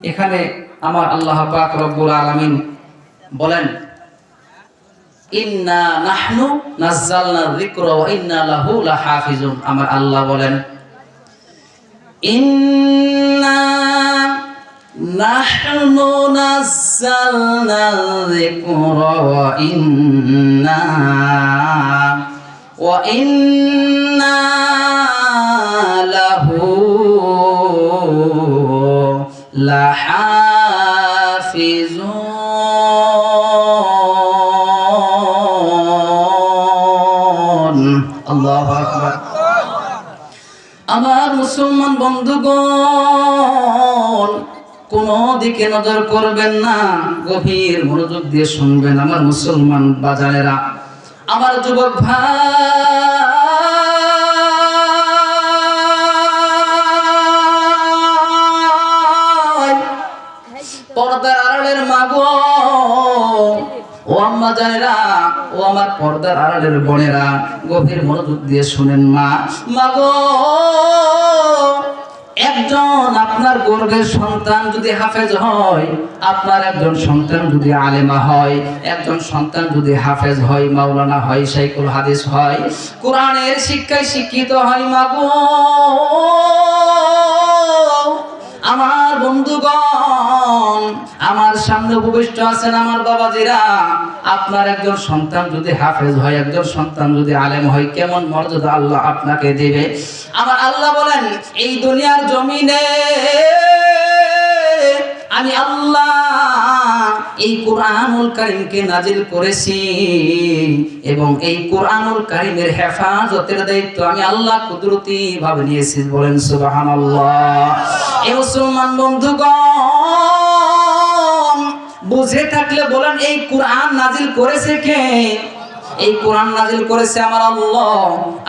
এখানে আমার আল্লাহ পাক রব্বুল আলামিন বলেন, ইন্না নাহনু নাযালনা যিকরা ওয়া ইন্না লাহু লাহাফিজুন। আমার আল্লাহ বলেন, ইন্না নাহনু নাযালনা যিকরা ওয়া ইন্না লাহু লাহাফিজুন। আল্লাহু আকবার। আমার মুসলমান বন্ধুগণ, কোন দিকে নজর করবেন না, গভীর মনোযোগ দিয়ে শুনবেন আমার মুসলমান বাজারেরা, আমার যুবক ভাই, পর্দার আড়ালের মাগো, ও আম্মা জানেরা, ও আমার পর্দার আড়ালের বোনেরা, গভীর মনোযোগ দিয়ে শুনেন। মাগো, একজন আপনার গর্ভের সন্তান যদি হাফেজ হয়, আপনার একজন সন্তান যদি আলেমা হয়, একজন সন্তান যদি হাফেজ হয়, মাওলানা হয়, শাইখুল হাদিস হয়, কোরআনের শিক্ষায় শিক্ষিত হয়, মাগো আমার বন্ধুগণ, আমার সামনে উপবিষ্ট আছেন আমার বাবাজিরা, আপনার একজন সন্তান যদি হাফেজ হয়, একজন সন্তান যদি আলেম হয়, কেমন মর্যাদা আল্লাহ আপনাকে দেবে। আমার আল্লাহ বলেন, এই দুনিয়ার জমিনে আমি আল্লাহ এই কোরআনুল কারীমকে নাজিল করেছি এবং এই কোরআনুল কারীমের হেফাজতের দায়িত্ব আমি আল্লাহ কুদরতি ভাবে নিয়েছি। বলেন সুবহানাল্লাহ। এই মুসলমান বন্ধুগণ, বুঝে থাকলে বলেন, এই কোরআন নাজিল করেছে কে? এই কোরআন নাজিল করেছে আমার আল্লাহ।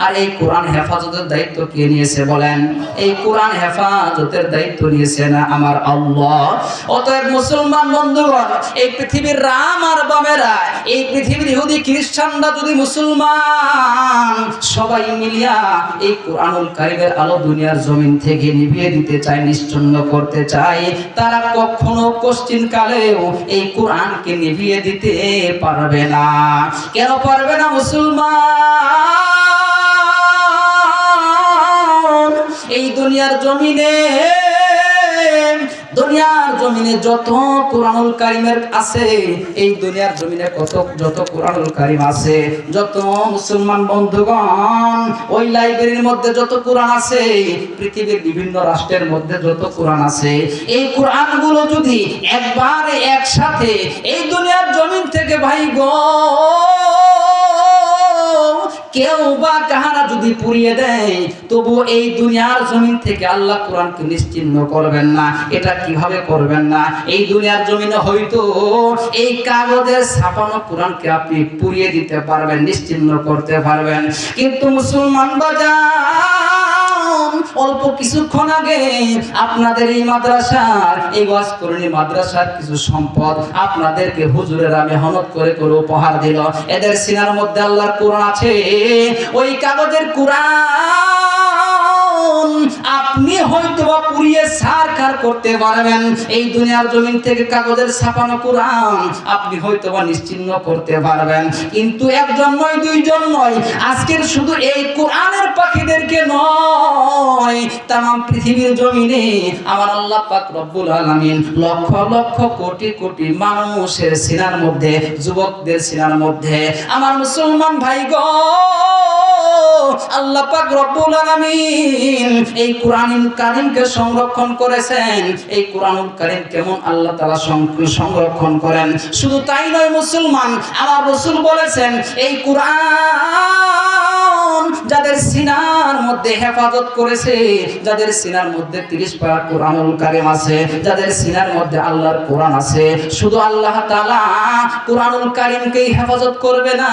আর এই কোরআন হেফাজতের দায়িত্ব কে নিয়েছে বলেন? এই কোরআন হেফাজতের দায়িত্ব নিয়েছে না আমার আল্লাহ। অতএব মুসলমান বন্ধুগণ, এই পৃথিবীর রাম আর বামেরা, এই পৃথিবীর ইহুদি খ্রিস্টানরা যদি মুসলমান সবাই মিলিয়া এই কোরআনুল কারীমের আলো দুনিয়ার জমিন থেকে নিভিয়ে দিতে চায়, নিশ্চিহ্ন করতে চায়, তারা কখনো কোশ্চিন কালেও এই কোরআনকে নিভিয়ে দিতে পারবে না। কেন পারবে না মুসলমান? এই দুনিয়ার জমিনে যত কোরআনুল কারীমের আছে, এই দুনিয়ার জমিনে যত কোরআনুল কারীম আছে, যত মুসলমান বন্ধুগণ ওই লাইব্রেরির মধ্যে যত কোরআন আছে, পৃথিবীর বিভিন্ন রাষ্ট্রের মধ্যে যত কোরআন আছে, এই কোরআনগুলো যদি একবারে একসাথে এই দুনিয়ার জমিন থেকে ভাই গো কেউ বা কাহারা যদি পুড়িয়ে দেয়, তবু এই দুনিয়ার জমিন থেকে আল্লাহ কোরআনকে নিশ্চিহ্ন করবেন না। এটা কিভাবে করবেন না? এই দুনিয়ার জমিনে হয়তো এই কাগজের ছাপানো কোরআনকে আপনি পুড়িয়ে দিতে পারবেন, নিশ্চিহ্ন করতে পারবেন, কিন্তু মুসলমান বাজার, অল্প কিছুক্ষণ আগে আপনাদের এই মাদ্রাসার, এই ওয়াজকরণী মাদ্রাসার কিছু সম্পদ আপনাদেরকে হুজুরেরা মেহনত করে উপহার দিল। এদের সিনার মধ্যে আল্লাহর কোরআন আছে। ওই কাগজের কোরআন আপনি হয়তো বা পুড়িয়ে ছারখার করতে পারবেন, এই দুনিয়ার জমিন থেকে কাগজের ছাপানো কোরআন আপনি হয়তো বা নিশ্চিহ্ন করতে পারবেন, কিন্তু একজন নয়, দুইজন নয়, আজকের শুধু এই কোরআনের পাখিদেরকে নয়, তামাম পৃথিবীর জমিনে আমার আল্লাহ পাক রব্বুল আলামিন লক্ষ লক্ষ কোটি কোটি মানুষের সিনার মধ্যে, যুবকদের সিনার মধ্যে আমার মুসলমান ভাই গো, আল্লাহ পাক রব্বুল আলামিন এই কোরআনুল কারীমকে সংরক্ষণ করেছেন। এই কোরআনুল কারীম কেমন আল্লাহ তাআলা সংরক্ষণ করেন? শুধু তাই নয় মুসলমান, আমার রাসূল বলেছেন, এই কোরআন যাদের সিনার মধ্যে হেফাজত করেছে, যাদের সিনার মধ্যে 30 পারা কোরআনুল কারীম আছে, যাদের সিনার মধ্যে আল্লাহর কোরআন আছে, শুধু আল্লাহ তাআলা কোরআনুল কারীমকেই হেফাজত করবে না,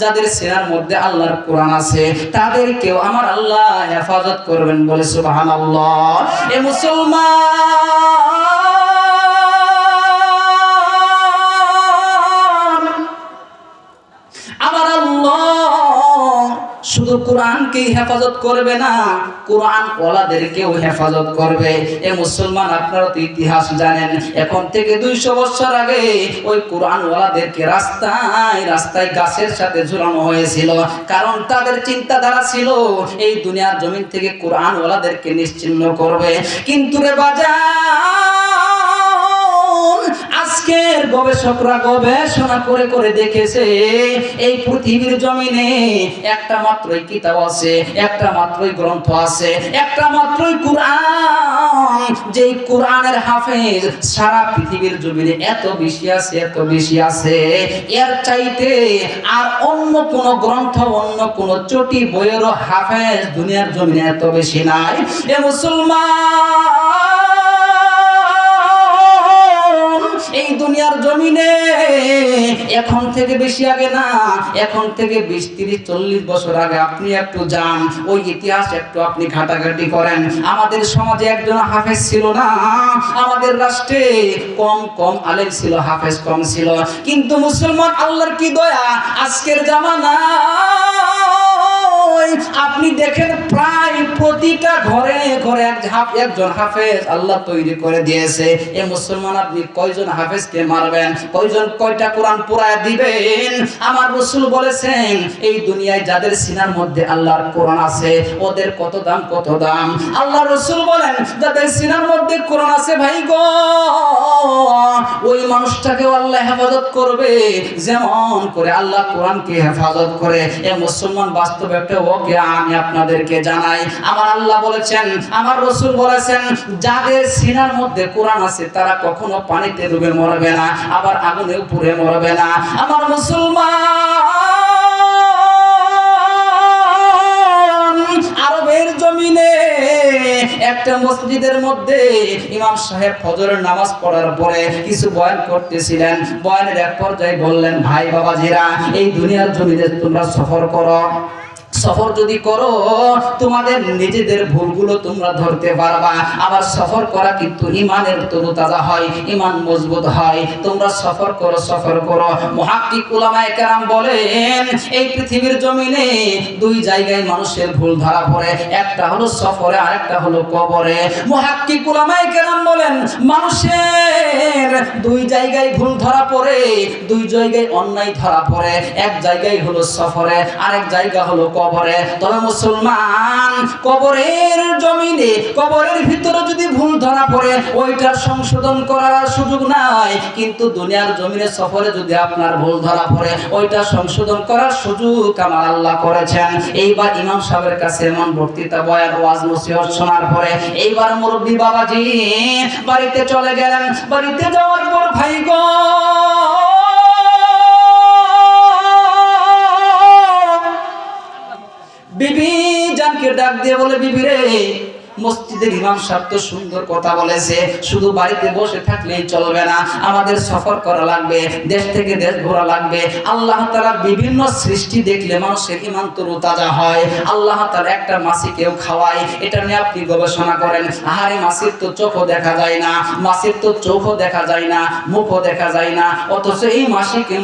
যাদের সিনার মধ্যে আল্লাহর কোরআন আছে তাদেরকেও আমার আল্লাহ হেফাজত করবেন। বলে সুবহানাল্লাহ। এ মুসলমান, আমার আল্লাহ শুধু কোরআনকেই হেফাজত করবে না, কোরআন ওয়ালাদেরকেও হেফাজত করবে। এ মুসলমান, আপনারা তো ইতিহাস জানেন, এখন থেকে 200 বছর আগে ওই কোরআন ওয়ালাদেরকে রাস্তায় রাস্তায় গাছের সাথে ঝুলানো হয়েছিল, কারণ তাদের চিন্তাধারা ছিল এই দুনিয়ার জমিন থেকে কোরআন ওয়ালাদেরকে নিশ্চিহ্ন করবে। কিন্তু রে বাজার, আজকের গবেষকরা গবেষণা করে করে দেখেছে এই পৃথিবীর জমিনে একটা মাত্রই কিতাব আছে, একটা মাত্রই গ্রন্থ আছে, একটা মাত্রই কোরআন, যেই কোরআনের হাফেজ সারা পৃথিবীর জমিনে এত বেশি আছে, এত বেশি আছে, এর চাইতে আর অন্য কোন গ্রন্থ, অন্য কোন চটি বইয়েরও হাফেজ দুনিয়ার জমিনে এত বেশি নাই। এ মুসলমান, এই দুনিয়ার জমিনে এখন থেকে বেশি আগে না, এখন থেকে 20, 30, 40 বছর আগে আপনি একটু যান, ওই ইতিহাস একটু আপনি ঘাটাঘাটি করেন। আমাদের সমাজে একজন হাফেজ ছিল না, আমাদের রাষ্ট্রে কম কম আলেম ছিল, হাফেজ কম ছিল। কিন্তু মুসলমান, আল্লাহর কি দয়া, আজকের জামানা আপনি দেখেন প্রায় প্রতিটা ঘরে ঘরে একজন হাফেজ আল্লাহ তৈরি করে দিয়েছে। এ মুসলমান, আপনি কয়জন হাফেজকে মারবেন, কয়টা কোরআন পুরায় দিবেন? আমার রাসূল বলেছেন, এই দুনিয়ায় যাদের সিনার মধ্যে আল্লাহর কোরআন আছে ওদের কত দাম, কত দাম। আল্লাহ রাসূল বলেন, যাদের সিনার মধ্যে কোরআন আছে ভাই গো, ওই মানুষটাকে আল্লাহ হেফাজত করবে যেমন করে আল্লাহ কোরআনকে হেফাজত করে। এ মুসলমান, বাস্তব একটা ওকে আমি আপনাদেরকে জানাই। আমার আল্লাহ বলেছেন, আমার রাসূল বলেছেন, যাদের সিনার মধ্যে কোরআন আছে তারা কখনো পানিতে ডুবে মরবে না, আবার আগুনে পুড়ে মরবে না। আমার মুসলমান, আরবের জমিনে একটা মসজিদের মধ্যে ইমাম সাহেব ফজরের নামাজ পড়ার পরে কিছু বয়ান করতেছিলেন। বয়ানের এক পর্যায়ে বললেন, ভাই বাবাজিরা, এই দুনিয়ার জমিনে তোমরা সফর করো, সফর যদি করো তোমাদের নিজেদের ভুলগুলো তোমরা ধরতে পারবা। আবার সফর করা কিন্তু ইমানের তরুতাজা হয়, ইমান মজবুত হয়। তোমরা সফর করো, সফর করো। মুহাক্কিক উলামায়ে কেরাম বলেন, এই পৃথিবীর জমিনে 2 জায়গায় মানুষের ভুল ধরা পড়ে, একটা হলো সফরে, আর একটা হলো কবরে। মুহাক্কিক উলামায়ে কেরাম বলেন, মানুষের 2 জায়গায় ভুল ধরা পড়ে, 2 জায়গায় অন্যায় ধরা পড়ে। এক জায়গায় হলো সফরে, আরেক জায়গা হলো কবরে। তবে মুসলমান, কবরের জমিনে, কবরের ভিতরে যদি ভুল ধরা পড়ে ওইটার সংশোধন করার সুযোগ নাই, কিন্তু দুনিয়ার জমিনে সফরে যদি আপনার ভুল ধরা পড়ে ওইটা সংশোধন করার সুযোগ আমার আল্লাহ করেছেন। এইবার ইমাম সাহেবের কাছে এমন বক্তৃতা, বয়ান, ওয়াজ, নসিহত শোনার পরে এইবার মুরব্বি বাবাজি বাড়িতে চলে গেলেন। বাড়িতে যাওয়ার পর ভাই গো, বিবি জানকে ডাক দিয়ে বলে, বিবি রে, মসজিদের ইমাম সাহেব তো সুন্দর কথা বলেছে, শুধু বাড়িতে বসে থাকলেই চলবে না, আমাদের সফর করা লাগবে, দেশ থেকে দেশ ঘোরা লাগবে। আল্লাহ তাআলা বিভিন্ন সৃষ্টি দেখলে মানুষের ঈমান তরতাজা হয়। আল্লাহ তাআলা একটা মাছিকেও খাওয়ায়, এটা নিয়ে আপনি গবেষণা করেন। আহারে, মাছির তো চোখও দেখা যায় না, মাছির তো চোখও দেখা যায় না, মুখও দেখা যায় না, অথচ এই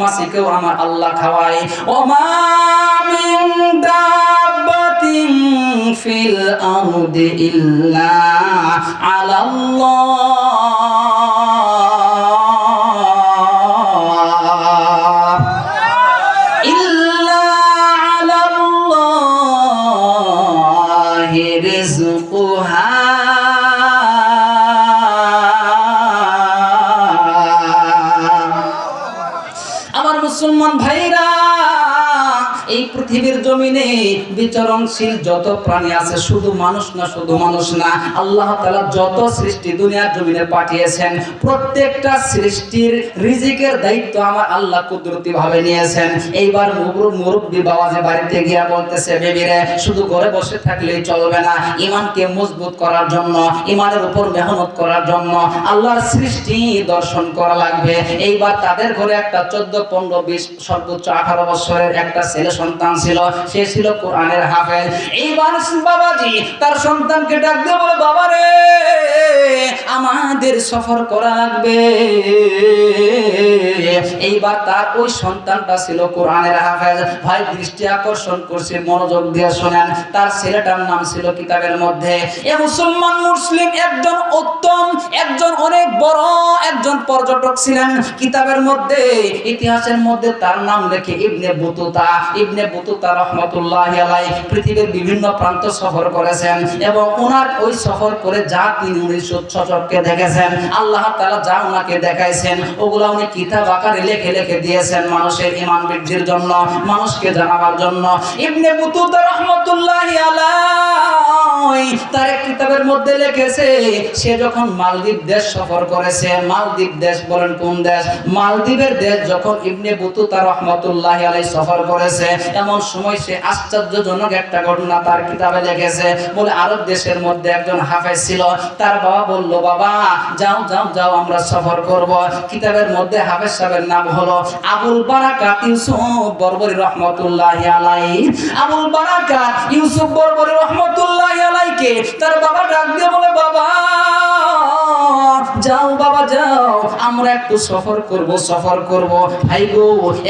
মাছিকেও আমার আল্লাহ খাওয়ায়। ওমা মিন দাব্বাতিন ফিল আরদি ইল্লা আলাল্লাহি রিজকুহা। আমার মুসলমান ভাইরা, এই পৃথিবীর জমিনে বিচরণশীল যত প্রাণী আছে, শুধু মানুষ না, শুধু মানুষ না, আল্লাহ তাআলা যত সৃষ্টি দুনিয়ার জমিনে পাঠিয়েছেন, প্রত্যেকটা সৃষ্টির রিজিকের দায়িত্ব আমার আল্লাহ কুদরতি ভাবে নিয়েছেন। এইবার মুরব্বি বাবাজি বাড়িতে গিয়া বলতেছে, বেবিরে, শুধু ঘরে বসে থাকলেই চলবে না, ইমানকে মজবুত করার জন্য, ইমানের উপর মেহনত করার জন্য আল্লাহর সৃষ্টি দর্শন করা লাগবে। এইবার তাদের ঘরে একটা 14, 15, 20, সর্বোচ্চ 18 বছরের একটা ছেলে সন্তান ছিল, সে ছিল কোরআনের হাফেজ। এইবার বাবাজি তার সন্তানকে ডাক দিয়ে বলে, বাবা রে, আমাদের সফর করা লাগবে। এইবার তার ওই সন্তানটা ছিল কোরআনের হাফেজ। ভাই দৃষ্টি আকর্ষণ করছে, মনোযোগ দিয়ে শোনেন। তার ছেলেটার নাম ছিল কিতাবের মধ্যে, এ মুসলমান মুসলিম একজন উত্তম, একজন অনেক বড় একজন পর্যটক ছিলেন। কিতাবের মধ্যে ইতিহাসের মধ্যে তার নাম লেখে ইবনে বুতুতা। ইবনে বুতুতা রহমাতুল্লাহি আলাইহি পৃথিবীর বিভিন্ন প্রান্ত সফর করেছেন এবং ওনার ওই সফর করে যা তিনি উনি সচক্ষে দেখেছেন, আল্লাহ তাআলা যা ওনাকে দেখাইছেন, ওগুলা উনি কিতাব আকারে লিখে লিখে দিয়েছেন মানুষের ঈমান বৃদ্ধির জন্য, মানুষকে জানাবার জন্য। ইবনে বুতুতা রহমাতুল্লাহি আলাইহি তার কিতাবের মধ্যে লিখেছে, সে যখন মালদ্বীপ দেশ সফর করেছে, মালদ্বীপ দেশ বলেন কোন দেশ, মালদ্বীপের দেশ যখন ইবনে বুতুতা রহমাতুল্লাহি আলাইহি সফর করেছে, এমন সময় সে আশ্চর্যজনক একটা ঘটনা তার কিতাবে লিখেছে। বলে আরব দেশের মধ্যে একজন হাফেজ ছিল, তার বাবা বলল, বাবা যাও যাও যাও আমরা সফর করব। কিতাবের মধ্যে হাফেজ সাহেবের নাম হলো আবুল বারাকাত ইউসুফ বরবরি রহমাতুল্লাহি আলাইহি। আবুল বারাকাত ইউসুফ বরবরি রহমাতুল্লাহি আলাইহিকে তার বাবা ডাক দিয়ে বলে, বাবা যাও বাবা যাও, আমরা একটু সফর করব সফর করব। ভাই গো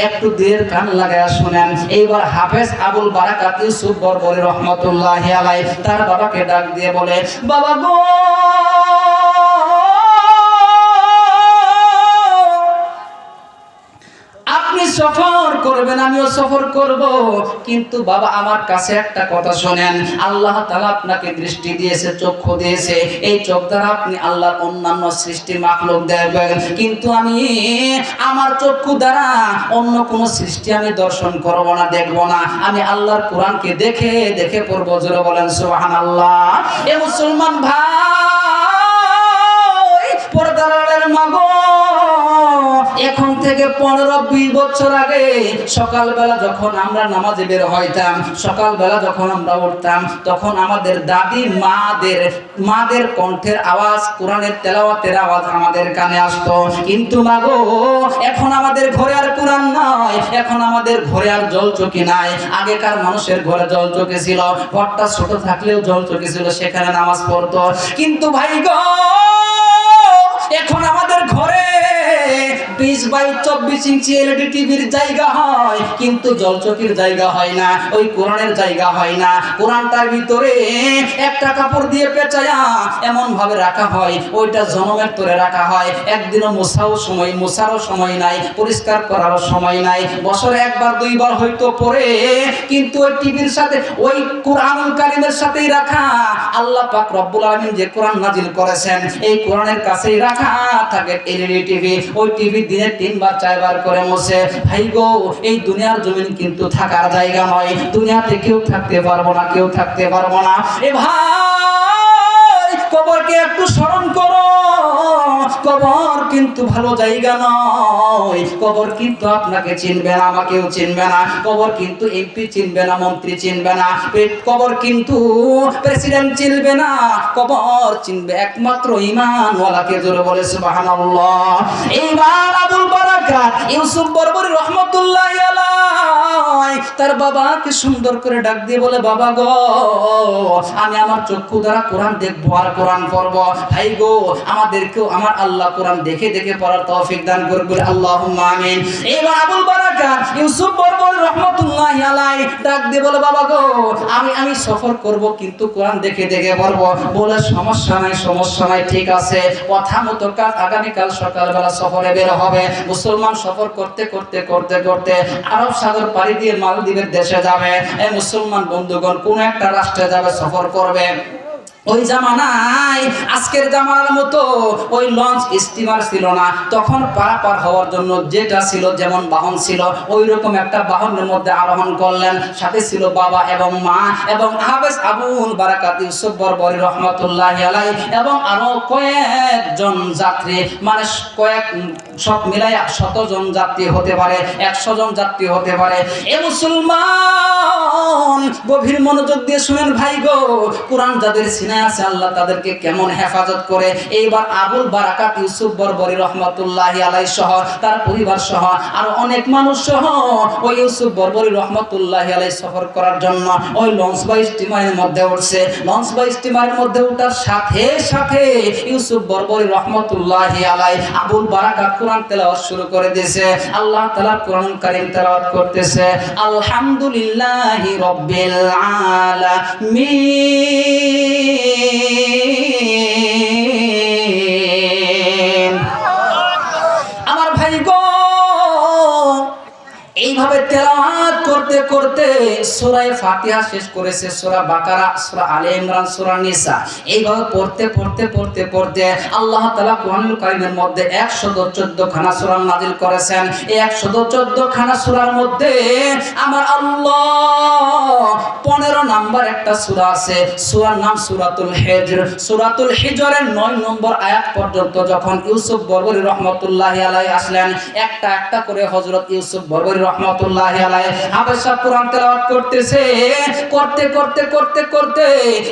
একটু দের কান লাগায়া শুনেন। এইবার হাফেজ আবুল বারাকাত ইউসুফ বরবরি রহমাতুল্লাহি আলাইহি তার বাবাকে ডাক দিয়ে বলে, বাবা গো আপনি সফর করবেন, আমিও সফর করব, কিন্তু বাবা আমার কাছে একটা কথা শোনেন। আল্লাহ তাআলা আপনাকে দৃষ্টি দিয়েছে, চক্ষু দিয়েছে, এই চোখ দ্বারা আপনি আল্লাহর অন্যান্য সৃষ্টি মাখলুক দেখবেন, কিন্তু আমি আমার চক্ষু দ্বারা অন্য কোন সৃষ্টি আমি দর্শন করব না, দেখব না। আমি আল্লাহর কোরআনকে দেখে দেখে পড়ব। জোরে বলেন সুবহানাল্লাহ। এ মুসলমান ভাই, পর্দার আড়ালের মা গো, এখন থেকে 15-20 বছর আগে সকালবেলা যখন আমরা নামাজে বের হইতাম, সকালবেলা যখন আমরা উঠতাম, তখন আমাদের দাদি মাদের কণ্ঠের আওয়াজ, কোরআনের তেলাওয়াতের আওয়াজ আমাদের কানে আসতো। কিন্তু মাগো এখন আমাদের ঘরে আর কোরআন নাই, এখন আমাদের ঘরে আর জলচকি নাই। আগেকার মানুষের ঘরে জলচকি ছিল, ঘরটা ছোট থাকলেও জলচকি ছিল, সেখানে নামাজ পড়তো। কিন্তু ভাই গো এখন আমাদের ঘরে 20/24 ইঞ্চি এলইডি টিভির জায়গা হয়, কিন্তু জলচকির জায়গা হয় না, ওই কোরআনের জায়গা হয় না। কোরআনটার ভিতরে একটা কাপড় দিয়ে পেঁচায়া এমন ভাবে রাখা হয়, ওইটা জনমের তরে রাখা হয়। একদিনও মোছারও সময় নাই, পরিষ্কার করারও সময় নাই। বছরে একবার দুইবার হয়তো পরে, কিন্তু ওই টিভির সাথে ওই কোরআনুল কারীমের সাথেই রাখা। আল্লাহ পাক রব্বুল আলামিন যে কোরআন নাজিল করেছেন, এই কোরআনের কাছেই রাখা থাকে এলইডি টিভি। ওই টিভি দিনে 3-4 করে মোছে। ভাই গো এই দুনিয়ার জমিন কিন্তু থাকার জায়গা নয়, দুনিয়াতে কেউ থাকতে পারবো না, কেউ থাকতে পারবো না। এ ভাই কবরকে একটু স্মরণ করো, কবর কিন্তু ভালো জায়গা নয়। কবর কিন্তু আপনাকে চিনবে না, আমাকেও চিনবে না। কবর কিন্তু এমপি চিনবে না, মন্ত্রী চিনবে না। কবর কিন্তু প্রেসিডেন্ট চিনবে না। কবর চিনবে একমাত্র ঈমানওয়ালাকে। জোরে বলে সুবহানাল্লাহ। এইবার আবুল বারাকাত ইউসুফ বরবরি রহমাতুল্লাহি আলাইহি তার বাবাকে সুন্দর করে ডাক দিয়ে বলে, বাবা গো আমি আমার চক্ষু দ্বারা কোরআন দেখবো আর কোরআন পড়বো। ভাই গো আমাদেরকেও আমার আল্লাহ কোরআন দেখে দেখে পড়ার তৌফিক দান করবে, আল্লাহুম্মা আমিন। এবার আবুল বারাকাত ইউসুফ বরবরি রহমাতুল্লাহি আলাইহি ডাক দিয়ে বলে, বাবা গো আমি সফর করব, কিন্তু কোরআন দেখে দেখে পড়বো। বলে সমস্যা নাই, ঠিক আছে, কথা মতো কাজ। আগামীকাল সকালবেলা সফরে বের হবে। মুসলমান সফর করতে করতে করতে করতে আরব সাগর পাড়ি দিয়ে মালদ্বীপের দেশে যাবে। এই মুসলমান বন্ধুগণ কোন একটা রাষ্ট্রে যাবে, সফর করবে। ওই জামানায় আজকের জামানার মতো ওই লঞ্চ স্টিমার ছিল না। তখন পারাপার হওয়ার জন্য যেটা ছিল, যেমন বাহন ছিল, ওই রকম একটা বাহনের মধ্যে আরোহণ করলেন। সাথে ছিল বাবা এবং মা এবং হাফেজ আবুল বারাকাত ইউসুফ বরবরি রহমাতুল্লাহি আলাইহি এবং আরো কয়েকজন যাত্রী, মানে কয়েক সব মিলাই 100 জন যাত্রী হতে পারে, 100 জন যাত্রী হতে পারে। এ মুসলমান গভীর মনোযোগ দিয়ে শুনেন ভাই গো, কোরআন যাদের সিনায় আছে আল্লাহ তাদেরকে কেমন হেফাজত করে। এইবার আবুল বারাকাত ইউসুফ বরবরী রহমাতুল্লাহি আলাইহি সহ তার পরিবার সহ আর অনেক মানুষ সহ ওই ইউসুফ বরবরী রহমাতুল্লাহি আলাইহি সফর করার জন্য ওই লঞ্চ বা স্টিমারের মধ্যে উঠছে। লঞ্চ বা স্টিমারের মধ্যে ওঠার সাথে সাথে ইউসুফ বরবরী রহমাতুল্লাহি আলাইহি আবুল বারাকাত কোরআন তেলাওয়াত শুরু করে দিয়েছে। আল্লাহ তাআলা কোরআন কারীম তেলাওয়াত করতেছে, আলহামদুলিল্লাহি রাব্বিল আলামিন। আমার ভাই গো, এইভাবে তেলাওয়াত করতে করতে সূরা ফাতিহা শেষ করেছে, সূরা বাকারা, সূরা আলে ইমরান, সূরা নিসা, এইভাবে পড়তে পড়তে পড়তে পড়তে আল্লাহ তাআলা কোরআনুল কারীমের মধ্যে 114 খানা সূরা নাযিল করেছেন। এই 114 খানা সূরার মধ্যে আমার আল্লাহ 15 নাম্বার একটা সূরা আছে, সূরার নাম সূরাতুল হিজর। সূরাতুল হিজরের 9 নম্বর আয়াত পর্যন্ত যখন ইউসুফ বরবরী রহমাতুল্লাহি আলাইহি আসলেন, একটা একটা করে হযরত ইউসুফ বরবরী রহমাতুল্লাহি আলাইহি হাবেশা কোরআন তেলাওয়াত করতেছে। করতে করতে করতে করতে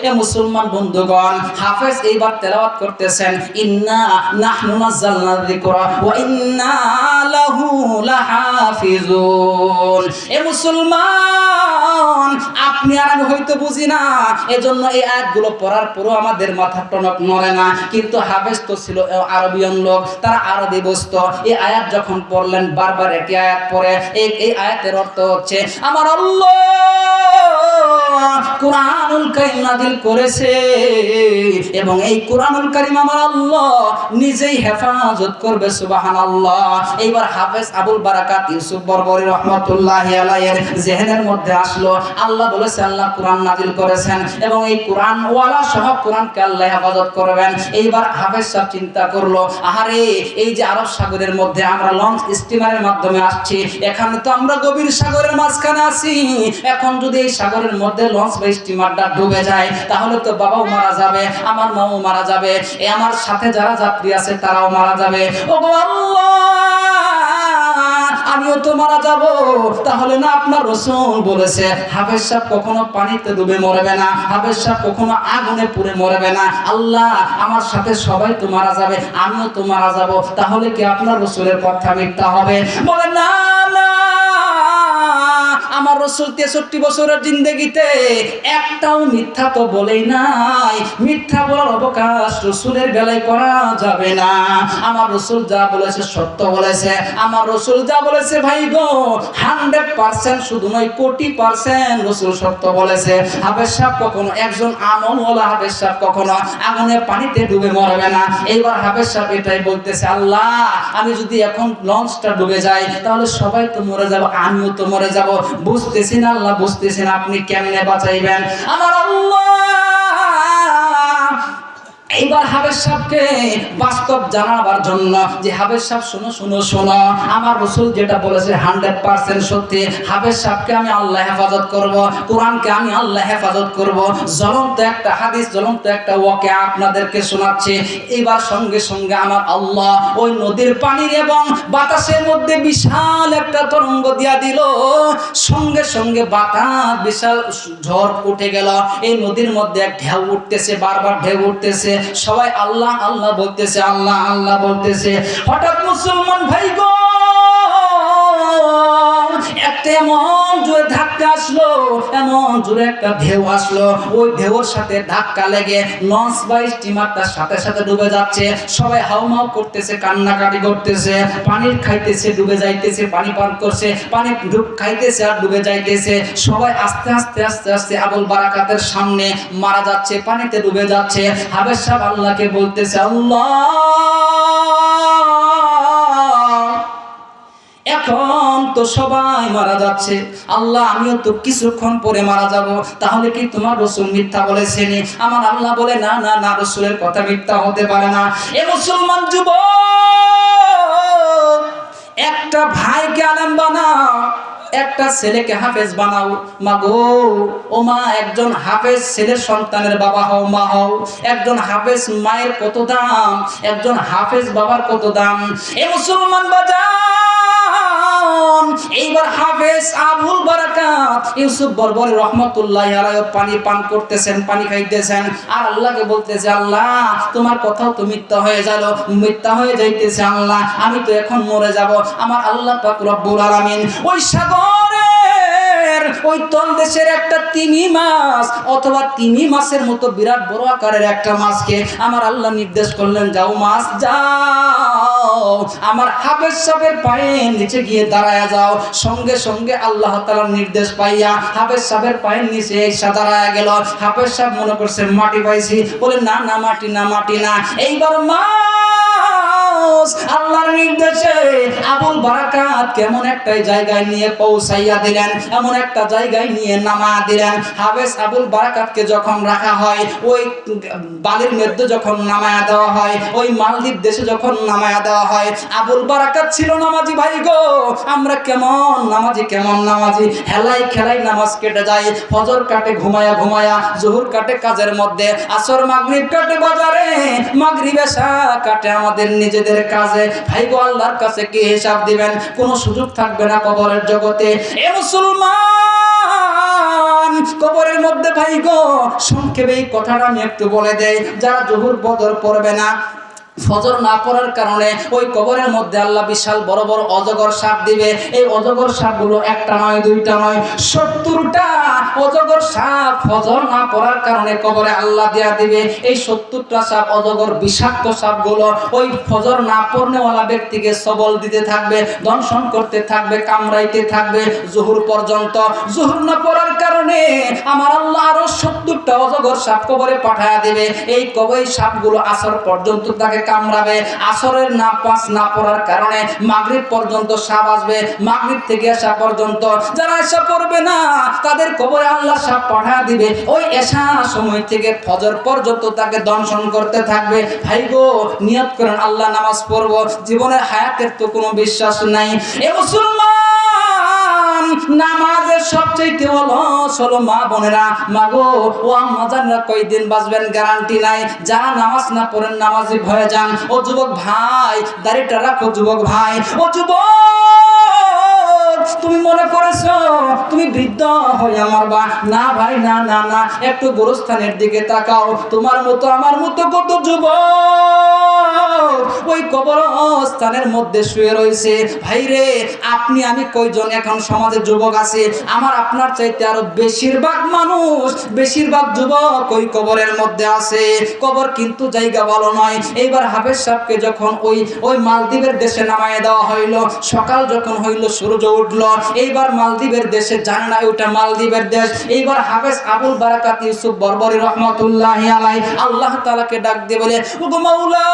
এ মুসলমান বন্ধুগণ, হাফেজ এইবার তেলাওয়াত করতেছেন, ইন্না নাহনু নাযালনা যিকরা ওয়া ইন্না লাহু লাহাফিজুন। এ মুসলমান, আপনি আর আমি হয়তো বুঝি না, এজন্য এই আয়াতগুলো পড়ার পরও আমাদের মাথা টনক নড়ে না, কিন্তু হাফেজ তো ছিল আরবিয়ান লোক, তারা আরবি বুঝতো। এই আয়াত যখন পড়লেন, বারবার একই আয়াত পড়ে, এই আয়াতের অর্থ হচ্ছে আমার আল্লাহ কোরআনুল কারীম নাযিল করেছে এবং এই কোরআনুল কারীম আমার আল্লাহ নিজেই হেফাজত করবে, সুবহানাল্লাহ। এইবার হাফেজ আবুল বারাকাত ইউসুফ বরবরী রহমাতুল্লাহি আলাইহির জেহেনের মধ্যে আসলো, আল্লাহ বলেছে আল্লাহ কোরআন নাযিল করেছেন এবং এই কোরআন ওয়ালা সহ কোরআনকে আল্লাহ হেফাজত করবেন। এইবার হাফেজ সাহেব চিন্তা করলো, আহারে এই যে আরব সাগরের মধ্যে আমরা লঞ্চ স্টিমারের মাধ্যমে আসছি, এখানে তো আমরা গভীর সাগরের মাঝখানে আছি, এখন যদি এই সাগরের মধ্যে লঞ্চ বা স্টিমারটা ডুবে যায় তাহলে তো বাবাও মারা যাবে, আমার মাও মারা যাবে, আমার সাথে যারা যাত্রী আছে তারাও মারা যাবে। ওগো আল্লাহ, আমিও তো মারা যাব। তাহলে না আপনার রাসূল বলেছে হাফেজ সাহেব কখনো পানিতে ডুবে মরবে না, হাফেজ সাহেব কখনো আগুনে পুড়ে মরবে না। আল্লাহ, আমার সাথে সবাই তো মারা যাবে, আমিও তো মারা যাব, তাহলে কি আপনার রাসূলের কথা মিথ্যা হবে? বলে না না, আমার রাসূল 63 বছরের জিন্দেগিতে একটাও মিথ্যা তো বলেই নাই, মিথ্যা বলার অবকাশ রাসূলের বেলায় করা যাবে না। আমার রাসূল যা বলেছে সত্য বলেছে, আমার রাসূল যা বলেছে ভাই গো 100% শুধু নয়, কোটি % রাসূল সত্য বলেছে। হাফেজ সাহেব কখনো, একজন আমলওয়ালা হাফেজ সাহেব কখনো আগুনে পানিতে ডুবে মরবে না। এইবার হাফেজ সাহেব এটাই বলতেছে, আল্লাহ আমি যদি এখন লঞ্চটা ডুবে যায় তাহলে সবাই তো মরে যাব, আমিও তো মরে যাব। বুঝতেছেন আল্লাহ, বুঝতেছেন আপনি কেমনে বাঁচাইবেন আমার আল্লাহ। এইবার হাফেজ সাহেবকে বাস্তব জানাবার জন্য যে হাফেজ সাহেব শোনো শোনো শোনো, আমার রাসূল যেটা বলেছে 100% সত্যি, হাফেজ সাহেবকে আমি আল্লাহ হেফাজত করব, কোরআনকে আমি আল্লাহ হেফাজত করব। জ্বলন্ত একটা হাদিস, জ্বলন্ত একটা ওয়াকিয়া আপনাদেরকে শোনাচ্ছি। এবার সঙ্গে সঙ্গে আমার আল্লাহ ওই নদীর পানির এবং বাতাসের মধ্যে বিশাল একটা তরঙ্গ দিয়া দিল, সঙ্গে সঙ্গে বাতাস বিশাল ঝড় উঠে গেল। এই নদীর মধ্যে এক ঢেউ উঠতেছে, বারবার ঢেউ উঠতেছে, সবাই আল্লাহ আল্লাহ বলতেছে, আল্লাহ আল্লাহ বলতেছে। হঠাৎ মুসলমান ভাই গো, একটা এমন জোরে ধাক্কা আসলো, এমন জোরে একটা ঢেউ আসলো, ওই ঢেউর সাথে ধাক্কা লেগে লঞ্চ বা স্টিমারটার সাথে সাথে ডুবে যাচ্ছে। সবাই হাউমাউ করতেছে, কান্নাকাটি করতেছে, পানি খাইতেছে, ডুবে যাইতেছে, পানি পান করছে, পানি খাইতেছে আর ডুবে যাইতেছে। সবাই আস্তে আস্তে আস্তে আস্তে আবুল বারাকাতের সামনে মারা যাচ্ছে, পানিতে ডুবে যাচ্ছে। হাফেজ সাহেব আল্লাহকে বলতেছে, আল্লাহ এখন তো সবাই মারা যাচ্ছে, আল্লাহ আমিও তো কিছুক্ষণ পরে মারা যাব, তাহলে কি তোমার রাসূল মিথ্যা বলেছেন? আমার আল্লাহ বলে, না না না, রাসূলের কথা মিথ্যা হতে পারে না। এ মুসলমান যুবক, একটা ভাইকে আলেম বানাও, একটা একটা ছেলেকে হাফেজ বানাও। মা গো, ও মা, একজন হাফেজ ছেলের সন্তানের বাবা হও, মা হও। একজন হাফেজ মায়ের কত দাম, একজন হাফেজ বাবার কত দাম। এ মুসলমান বাজান, এইবার হাফেজ আবুল বারাকাত ইউসুফ বরবরি রহমতুল্লাহি আলাইহি পানি পান করতেছেন, পানি খাইতেছেন, আর আল্লাহকে বলতেছে, আল্লাহ তোমার কথাও তো মিথ্যা হয়ে গেল, মিথ্যা হয়ে যাইতেছে আল্লাহ, আমি তো এখন মরে যাব। আমার আল্লাহ পাক রব্বুল আলামিন ওই সাগরের ওই তলদেশের একটা তিমি মাছ অথবা তিমি মাছের মতো বিরাট বড় আকারের একটা মাছকে আমার আল্লাহ নির্দেশ করলেন, যাও মাছ যাও, আমার হাফেজ সাহেবের পায়ের নিচে গিয়ে দাঁড়ায়া যাও। সঙ্গে সঙ্গে আল্লাহ তাআলার নির্দেশ পাইয়া হাফেজ সাহেবের পায়ের নিচে এসে দাঁড়ায়া গেল। হাফেজ সাহেব মনে করছে মাটি পাইছি, বলে না না, মাটি না, মাটি না। এইবার আল্লাহর নির্দেশে আবুল বারাকাত কেমন একটা জায়গায় নিয়ে পৌঁছাইয়া দিলেন, এমন একটা জায়গায় নিয়ে নামা দিলেন। হাফেজ আবুল বারাকাতকে যখন রাখা হয়, ওই বালির মধ্যে যখন নামায়া দেওয়া হয়, ওই মালদ্বীপ দেশে যখন নামায়া দেওয়া হয়, আবুল বারাকাত ছিল নামাজি। ভাই গো, আমরা কেমন নামাজি, কেমন নামাজি, হেলাই খেলাই নামাজ কেটে যায়। ফজর কাটে ঘুমায়া ঘুমায়া, জোহর কাটে কাজের মধ্যে, আসর মাগরিব কাটে বাজারে, মাগরিব এশা কাটে আমাদের নিজেদের কাজে। ভাই গো, আল্লাহর কাছে কি হিসাব দিবেন? কোনো সুযোগ থাকবে না কবরের জগতে। এ মুসলমান, কবরের মধ্যে ভাই গো, সংক্ষেপে এই কথাটা আমি একটু বলে দেই, যারা জোহর বদর পড়বে না, ফজর না পড়ার কারণে ওই কবরের মধ্যে আল্লাহ বিশাল বড় বড় অজগর সাপ দিবে। এই অজগর সাপগুলো একটা নয়, দুইটা নয়, 70টা অজগর সাপ ফজর না পড়ার কারণে কবরে আল্লাহ দেয়া দিবে। এই 70টা সাপ অজগর বিষাক্ত সাপগুলো ওই ফজর না পড়নেওয়ালা ব্যক্তিকে সবল দিতে থাকবে, দংশন করতে থাকবে, কামড়াইতে থাকবে জোহর পর্যন্ত। জোহর না পড়ার কারণে আমার আল্লাহ আরো 70টা অজগর সাপ কবরে পাঠায়া দিবে। এই কবর সাপগুলো আসর পর্যন্ত তাকে কামড়াবে। আসরের নামাজ না পড়ার কারণে মাগরিব পর্যন্ত সাপ আসবে, মাগরিব থেকে এশা পর্যন্ত। যারা এশা পড়বে না, তাদের কবরে আল্লাহ সাপ পাঠা দিবে। ওই এশা সময় থেকে ফজর পর্যন্ত তাকে দংশন করতে থাকবে। ভাই গো, নিয়ত করেন আল্লাহ নামাজ পড়বো, জীবনের হায়াতের তো কোনো বিশ্বাস নাই। এ মুসলমান, নামাজের সবচেয়ে হলো মা বোনেরা। মা গো, ও আম্মা জানরা কয়দিন বাঁচবেন গ্যারান্টি নাই। যারা নামাজ না পড়েন নামাজি হয়ে যান। ও যুবক ভাই, দাড়িটা রাখো যুবক ভাই। ও যুবক, তুমি মনে করেছো তুমি বৃদ্ধ হয়ে মরবা? না ভাই, না না না, একটু গোরস্থানের দিকে তাকাও। তোমার মতো আমার মতো কত যুবক ওই কবরস্থানের মধ্যে শুয়ে রয়েছে। ভাই রে, আপনি আমি কয়জন এখন সমাজে যুবক আছে? আমার আপনার চাইতে আরো বেশিরভাগ মানুষ, বেশিরভাগ যুবক ওই কবরের মধ্যে আছে। কবর কিন্তু জায়গা ভালো নয়। এইবার হাফেজ সাহেবকে যখন ওই মালদ্বীপের দেশে নামায় দেওয়া হইল, সকাল যখন হইল, সূর্য উঠল। এইবার মালদ্বীপের দেশে, জানে না ওটা মালদ্বীপের দেশ। এইবার হাফেজ আবুল বারাকাত ইউসুফ বরবরি রহমতুল্লাহি আলাইহি আল্লাহ তাআলাকে ডাক দিয়ে বলে, ওগো মাওলা,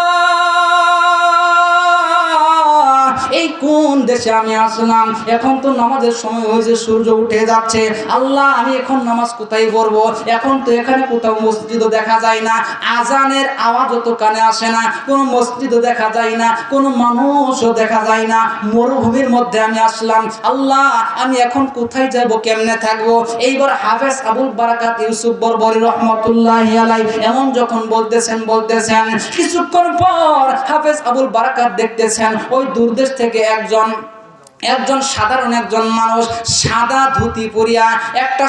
এই কোন দেশে আমি আসলাম? এখন তো নামাজের সময় হয়েছে, সূর্য উঠে যাচ্ছে। আল্লাহ, আমি এখন নামাজ কোথায় পড়বো? এখন তো এখানে কোথাও মসজিদও দেখা যায় না, আজানের আওয়াজও তো কানে আসে না, কোনো মসজিদও দেখা যায় না, কোনো মানুষও দেখা যায় না। মরুভূমির মধ্যে আমি আসলাম। আল্লাহ, আমি এখন কোথায় যাব, কেমনে থাকবো? এইবার হাফেজ আবুল বারাকাত ইউসুফ বরবরি রহমতুল্লাহি আলাইহি এমন যখন বলতেছেন কিছুক্ষণ পর হাফেজ আবুল বারাকাত দেখতেছেন ওই দূরদেশ থেকে একজন সাধারণ একজন মানুষ সাদা ধুতি পরিয়া, একটা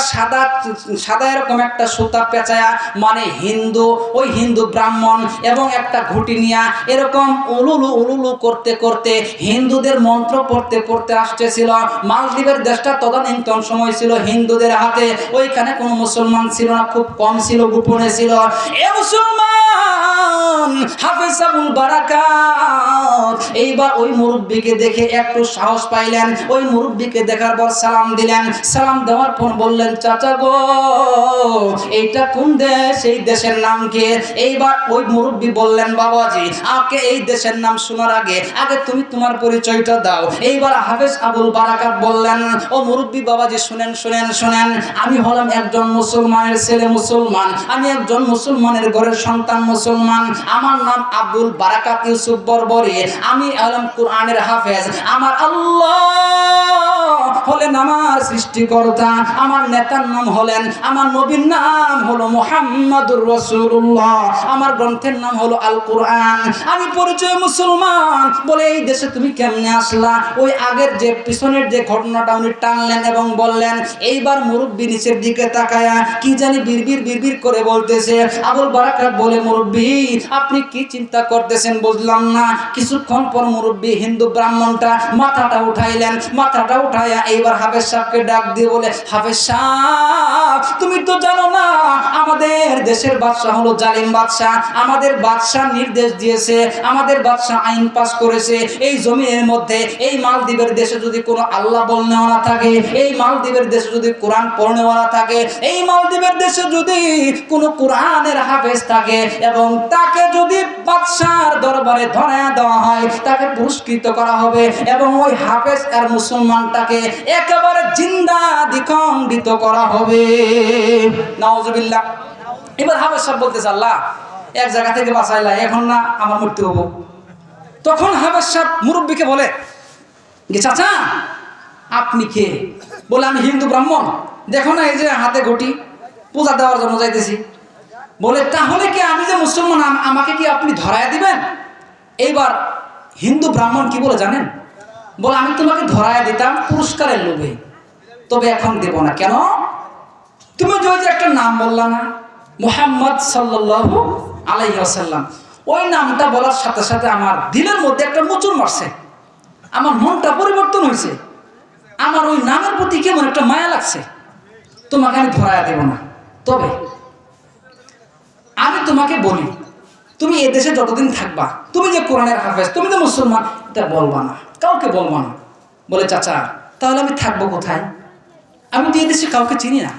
সাদা এরকম একটা সুতা পেঁচায়া, মানে ওই হিন্দু ব্রাহ্মণ, এবং একটা ঘুটি নিয়া এরকম উলুলু উলুলু করতে করতে হিন্দুদের মন্ত্র পড়তে পড়তে আসতেছিল। মালদ্বীপের দেশটা তদানীন্তন সময় ছিল হিন্দুদের হাতে। ওইখানে কোনো মুসলমান ছিল না, খুব কম ছিল, গোপনে ছিল। এ মুসলমান, হাফেজ আবুল বারাকাত এইবার ওই মুরব্বিকে দেখে একটু সাহস পাইলেন। ওই মুরব্বিকে দেখার পর সালাম দিলেন। সালাম দেওয়ার পর বললেন, চাচা গো, এইটা কোন দেশ? এই দেশের নাম কি? এইবার ওই মুরব্বি বললেন, বাবাজি, আগে এই দেশের নাম শোনার আগে তুমি তোমার পরিচয়টা দাও। এইবার হাফেজ আবুল বারাকাত বললেন, ও মুরব্বি বাবাজি, শুনেন শুনেন শুনেন, আমি হলাম একজন মুসলমানের ছেলে, মুসলমান, আমি একজন মুসলমানের ঘরের সন্তান, মুসলমান। আমার নাম আবুল বারাকাত ইউসুফ বরবরি। আমি হলাম কোরআনের হাফেজ। আমার আল্লাহ হলেন আমার সৃষ্টিকর্তা, আমার নেতার নাম হলেন, আমার নবীর নাম হলো মুহাম্মাদুর রাসূলুল্লাহ, আমার গ্রন্থের নাম হলো আল কোরআন। আমি পরিচয় মুসলমান বলে এই দেশে তুমি কেমনে আসলা? ওই আগের যে পিছনের যে ঘটনাটা উনি টানলেন এবং বললেন। এইবার মুরব্বী নিচের দিকে তাকায়া কি জানি বিড়বিড় করে বলতেছে। আবুল বারাকাত বলে, মুরব্বী আপনি কি চিন্তা করতেছেন বুঝলাম না। কিছুক্ষণ পর মুরব্বী হিন্দু ব্রাহ্মণটা মাথাটা উঠাইলেন, মাথাটা উঠাইয়া এইবার হাফেজ সাহেবকে ডাক দিয়ে বলে, হাফেজ সাহেব তুমি তো জানো না আমাদের দেশের বাদশাহ হলো জালিম বাদশাহ। আমাদের বাদশাহ নির্দেশ দিয়েছে, আমাদের বাদশাহ আইন পাস করেছে, এই জমিনের মধ্যে এই মালদ্বীপের দেশে যদি কোনো আল্লাহ বলনেওয়া না থাকে, এই মালদ্বীপের দেশে যদি কোরআন পড়নেওয়া না থাকে, এই মালদ্বীপের দেশে যদি কোনো কোরআনের হাফেজ থাকে এবং তাকে যদি বাদশার দরবারে ধরায়া দেওয়া হয়, তাকে পুরস্কৃত করা হবে এবং ওই হাফেজ আর মুসলমানটাকে একেবারে জিন্দা দ্বিখণ্ডিত করা হবে। নাউজুবিল্লাহ। এবার হাফেজ সাহেব বলতেছে, আল্লাহ এক জায়গা থেকে বাঁচাইলা, এখন না আমার মৃত্যু হবো। তখন হাফেজ সাহেব মুরব্বীকে বলে যে, চাচা আপনি কে? বলে, আমি হিন্দু ব্রাহ্মণ, দেখো না এই যে হাতে ঘটি, পূজা দেওয়ার জন্য যাইতেছি। বলে, তাহলে কি আমি যে মুসলমান আমাকে কি আপনি ধরায় দিবেন? এইবার হিন্দু ব্রাহ্মণ কি বলে জানেন? বলে, আমি তোমাকে ধরায় দিতাম পুরস্কারের লোভে, তবে এখন দেব না। কেন? তুমি যে একটা নাম বললা না, মুহাম্মদ সাল্লাল্লাহু আলাইহি ওয়াসাল্লাম, ওই নামটা বলার সাথে সাথে আমার দিলের মধ্যে একটা মোচড় মারছে, আমার মনটা পরিবর্তন হয়েছে, আমার ওই নামের প্রতি কেমন একটা মায়া লাগছে। তোমাকে আমি ধরায়া দেব না, তবে আমি তোমাকে বলি, তুমি এদেশে যতদিন থাকবা, তুমি যে কোরআনের হাফেজ, তুমি যে মুসলমান, এটা বলবা না, কাউকে বলবা না। বলে, চাচা তাহলে আমি থাকবো কোথায়? আমি তো এদেশে কাউকে চিনি না।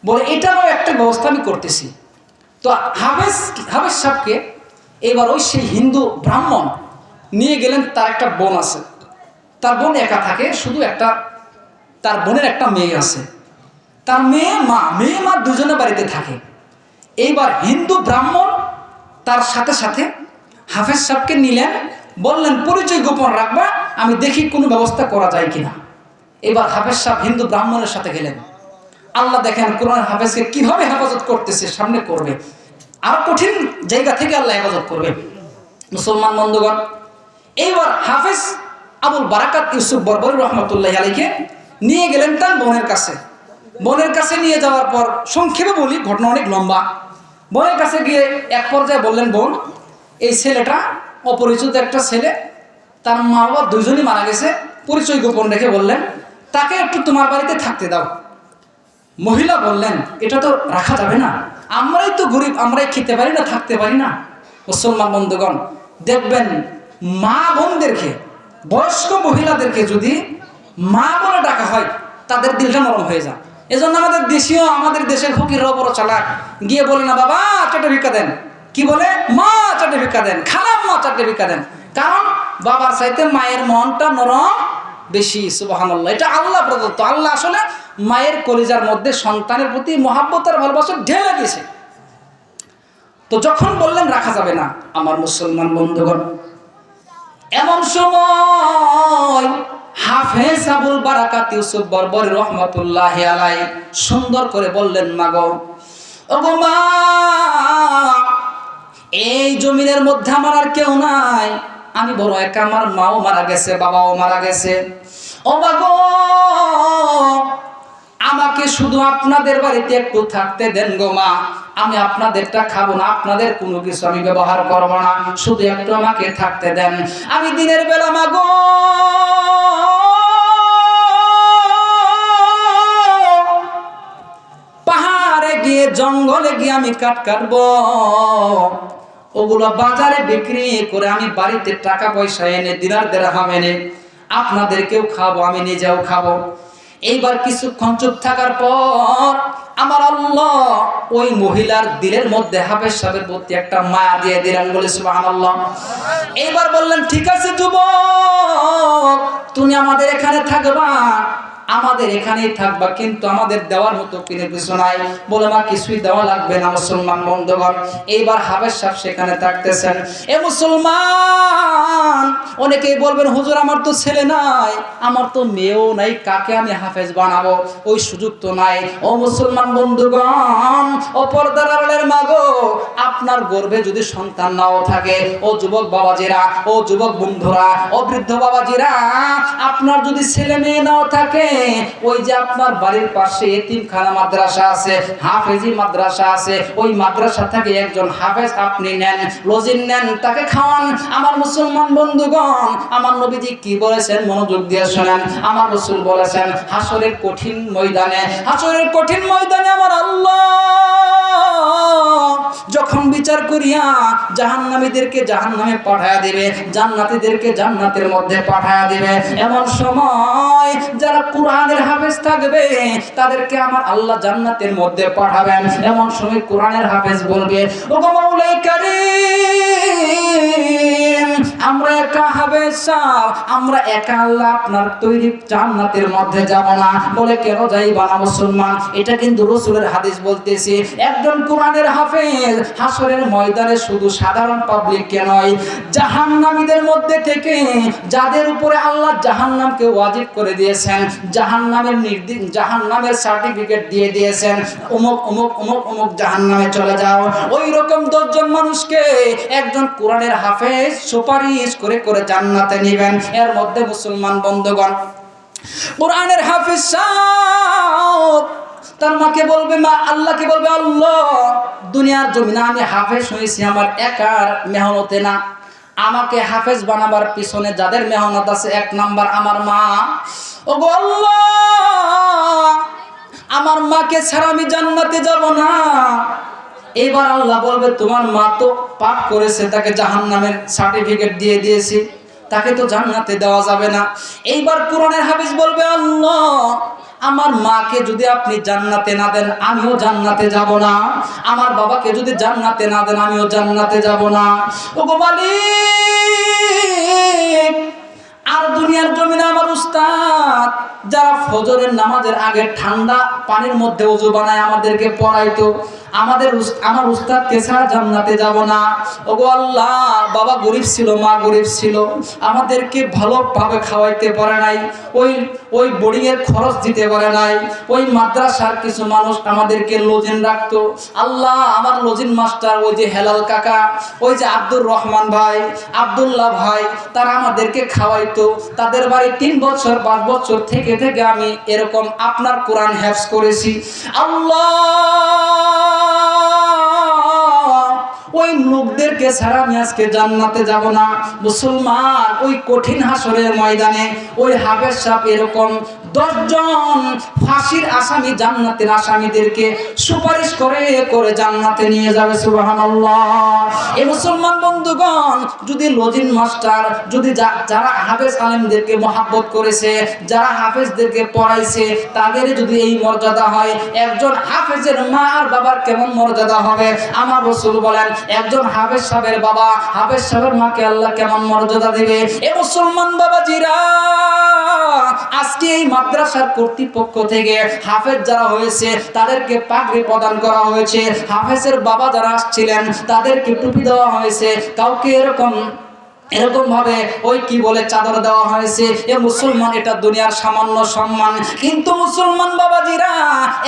বলে, এটারও একটা ব্যবস্থা আমি করতেছি। তো হাফেজ সাহেবকে এবার ওই সেই হিন্দু ব্রাহ্মণ নিয়ে গেলেন। তার একটা বোন আছে, তার বোন একা থাকে, শুধু একটা, তার বোনের একটা মেয়ে আছে, তার মেয়ে মা দুজনে বাড়িতে থাকে। এইবার হিন্দু ব্রাহ্মণ তার সাথে সাথে হাফেজ সাহেবকে নিলেন, বললেন পরিচয় গোপন রাখবা, আমি দেখি কোনো ব্যবস্থা করা যায় কিনা। এবার হাফেজ সাহেব হিন্দু ব্রাহ্মণের সাথে গেলেন। আল্লাহ দেখেন কোরআন হাফেজকে কিভাবে হেফাজত করতেছে, সামনে করবে, আর কঠিন জায়গা থেকে আল্লাহ হেফাজত করবে। মুসলমান বন্ধুগণ, এইবার হাফেজ আবুল বারাকাত ইউসুফ বরবরী রহমতুল্লাহ আলাইকে নিয়ে গেলেন তার বোনের কাছে। বোনের কাছে নিয়ে যাওয়ার পর, সংক্ষেপে বলি, ঘটনা অনেক লম্বা। বোনের কাছে গিয়ে এক পর্যায়ে বললেন, বোন এই ছেলেটা অপরিচিত একটা ছেলে, তার মা বাবা দুইজনই মারা গেছে, পরিচয় গোপন রেখে বললেন তাকে একটু তোমার বাড়িতে থাকতে দাও। মহিলা বললেন, এটা তো রাখা যাবে না, আমরাই তো গরিব, আমরাই খেতে পারি না, থাকতে পারি না। মুসলমান বন্ধুগণ দেখবেন, মা বোনদেরকে, বয়স্ক মহিলাদেরকে যদি মা বলে ডাকা হয়, তাদের দিলটা নরম হয়ে যায়। এজন্য আমাদের দেশের ফকিররাও বড় চালাক, গিয়ে বলে না, বাবা চারটে ভিক্ষা দেন, কি বলে, মা চারটে ভিক্ষা দেন, খালাম্মা চারটে ভিক্ষা দেন। কারণ বাবার চাইতে মায়ের মনটা নরম বেশি। সুবহানাল্লাহ, এটা আল্লাহ প্রদত্ত। আল্লাহ আসলে মায়ের কলিজার মধ্যে সন্তানের প্রতি মহাব্বত আর ভালোবাসা ঢেলে দিয়েছে। তো যখন বললেন রাখা যাবে না, আমার মুসলমান বন্ধুগণ, এমন সময় হাফেজ আবুল বারাকাত ইউসুফ বরবরী রহমতুল্লাহি আলাইহি সুন্দর করে বললেন, মাগো, ওগো মা, এই জমিনের মধ্যে আমার আর কেউ নাই, আমি বড় একা, আমার মাও মারা গেছে, বাবাও মারা গেছে। ও মাগো, আমাকে শুধু আপনাদের বাড়িতে একটু থাকতে দেন গো মা, আমি আপনাদেরটা খাবো না, আপনাদের কোনো কিছু আমি ব্যবহার করবো না, শুধু একটু আমাকে থাকতে দেন। আমি দিনের বেলা মাগো পাহাড়ে গিয়ে, জঙ্গলে গিয়ে আমি কাঠ কাটবো, ওগুলো বাজারে বিক্রি করে আমি বাড়িতে টাকা পয়সা এনে, দিনার দিরহাম এনে আপনাদেরকেও খাবো, আমি নিজেও খাবো। এইবার কিছুক্ষণ চুপ থাকার পর আমার আল্লাহ ওই মহিলার দিলের মধ্যে হাফেজ সাহেবের প্রতি একটা মায়া দিয়ে দিলেন। বলে সুবহানাল্লাহ। এইবার বললেন, ঠিক আছে যুবক, তুমি আমাদের এখানে থাকবা, আমাদের এখানে এখানেই থাকবা, কিন্তু আমাদের দেওয়ার মতো কিছু নাই। বলে মা কিছুই দেওয়া লাগবে না। মুসলমান বন্ধুগণ, এইবার হাফেজ সাহেব সেখানে থাকতেছেন। এ মুসলমান, অনেকেই বলবেন হুজুর আমার তো ছেলে নাই, আমার তো মেয়েও নাই, কাকে আমি হাফেজ বানাবো? ওই সুযোগ তো নাই। ও মুসলমান বন্ধুগণ, ও পর্দার আড়ালের মা গো, আপনার গর্ভে যদি সন্তান নাও থাকে, ও যুবক বাবাজিরা, ও যুবক বন্ধুরা, ও বৃদ্ধ বাবাজিরা, আপনার যদি ছেলে মেয়ে নাও থাকে, ওই যে আপনার বাড়ির পাশে এতিমখানা মাদ্রাসা আছে, হাফেজি মাদ্রাসা আছে, ওই মাদ্রাসা থেকে একজন হাফেজ আপনি নেন, লজিন নেন, তাকে খাওয়ান। আমার মুসলমান বন্ধুগণ, আমার নবীজি কি বলেছেন মনোযোগ দিয়ে শোনেন। আমার রাসূল বলেছেন, হাসরের কঠিন ময়দানে, হাসরের কঠিন ময়দানে আমার আল্লাহ যখন বিচার করিয়া জাহান্নামীদেরকে জাহান্নামে পাঠায়া দিবে, জান্নাতীদেরকে জান্নাতের মধ্যে পাঠায়া দিবে, এমন সময় যারা কোরআনের হাফেজ থাকবে তাদেরকে আমার আল্লাহ জান্নাতের মধ্যে পাঠাবেন। এমন সময় কোরআনের হাফেজ বলবে, ওগো মাওলাই কারীম, আমরা একা হাফেজ সাহেব, আমরা একা আল্লাহ আপনার তৈরি জান্নাতের মধ্যে যাব না। বলে কেন যাইবা না মুসলমান? এটা কিন্তু রাসূলের হাদিস বলতেছি। একজন কোরআনের হাফেজ হাসরের ময়দানে শুধু সাধারণ পাবলিককে নয়, জাহান্নামীদের মধ্যে থেকে যাদের উপরে আল্লাহ জাহান্নামকে ওয়াজিব করে দিয়েছেন, জাহান্নামের সার্টিফিকেট দিয়ে দিয়েছেন, অমুক অমুক অমুক অমুক জাহান্নামে চলে যাও, ওই রকম 10 জন মানুষকে একজন কোরআনের হাফেজ সুপারিশ করে করে জান্নাতে নেবেন। এর মধ্যে মুসলমান বন্ধুগণ, কোরআনের হাফেজ সাহেব তার মাকে বলবে, মা আল্লাহকে বলবে, আল্লাহ দুনিয়ার জমিনে আমি হাফেজ হয়েছি আমার একার মেহনতে না, আমাকে হাফেজ বানাবার পিছনে যাদের মেহনত আছে 1 নাম্বার আমার মা। ওগো আল্লাহ, আমার মাকে ছাড়া আমি জান্নাতে যাব না। এবার আল্লাহ বলবে, তোমার মা তো পাপ করেছে, তাকে জাহান্নামের সার্টিফিকেট দিয়ে দিয়েছি, তাকে তো জান্নাতে দেওয়া যাবে না। এইবার কোরআনের হাফেজ বলবে, আল্লাহ আমার মাকে যদি আপনি জান্নাতে না দেন আমিও জান্নাতে যাব না, আমার বাবাকে যদি জান্নাতে না দেন আমিও জান্নাতে যাব না। ওগো মালিক, আর দুনিয়ার জমিনে আমার উস্তাদ যারা ফজরের নামাজের আগে ঠান্ডা পানির মধ্যে ওযু বানায় আমাদেরকে পড়াইতো, আমার উস্তাদকে ছাড়া জান্নাতে যাব না। ওগো আল্লাহ, বাবা গরিব ছিল, মা গরিব ছিল, আমাদেরকে ভালোভাবে খাওয়াইতে পারে নাই, ওই বোর্ডিং এর খরচ দিতে পারে নাই, ওই মাদ্রাসার কিছু মানুষ আমাদেরকে লজিন রাখতো। আল্লাহ, আমার লজিন মাস্টার ওই যে হেলাল কাকা, ওই যে আব্দুর রহমান ভাই, আব্দুল্লাহ ভাই, তারা আমাদেরকে খাওয়াইতো। তাদের বাড়ি 3 বছর 5 বছর থেকে থেকে আমি এরকম আপনার কোরআন হেফজ করেছি। আল্লাহ, ওই লোকদেরকে ছাড়া আমি আজকে জান্নাতে যাব না। মুসলমান, ওই কঠিন হাসরের ময়দানে ওই হাফেজ সাহেব এরকম 10 জন ফাঁসির আসামি, জান্নাতের আসামিদেরকে সুপারিশ করে করে জান্নাতে নিয়ে যাবে। সুবহানাল্লাহ। এই মুসলমান বন্ধুগণ, যদি লজিন মাস্টার, যদি যারা হাফেজ আলেমদেরকে মহাব্বত করেছে, যারা হাফেজদেরকে পড়াইছে, তাদের যদি এই মর্যাদা হয়, একজন হাফেজের মা আর বাবার কেমন মর্যাদা হবে? আমার রাসূল বলেন, একজন হাফেজ সাহেবের বাবা, হাফেজ সাহেবের মাকে আল্লাহ কেমন মর্যাদা দিবে। এ মুসলমান বাবাজিরা, আজকে এই মাদ্রাসার কর্তৃপক্ষ থেকে হাফেজ যারা হয়েছে তাদেরকে পাগড়ি প্রদান করা হয়েছে, হাফেজের বাবা যারা আসছিলেন তাদেরকে টুপি দেওয়া হয়েছে, কাউকে এরকম ভাবে ওই কি বলে চাদর দেওয়া হয়েছে। এ মুসলমান, এটা দুনিয়ার সামান্য সম্মান, কিন্তু মুসলমান বাবাজিরা,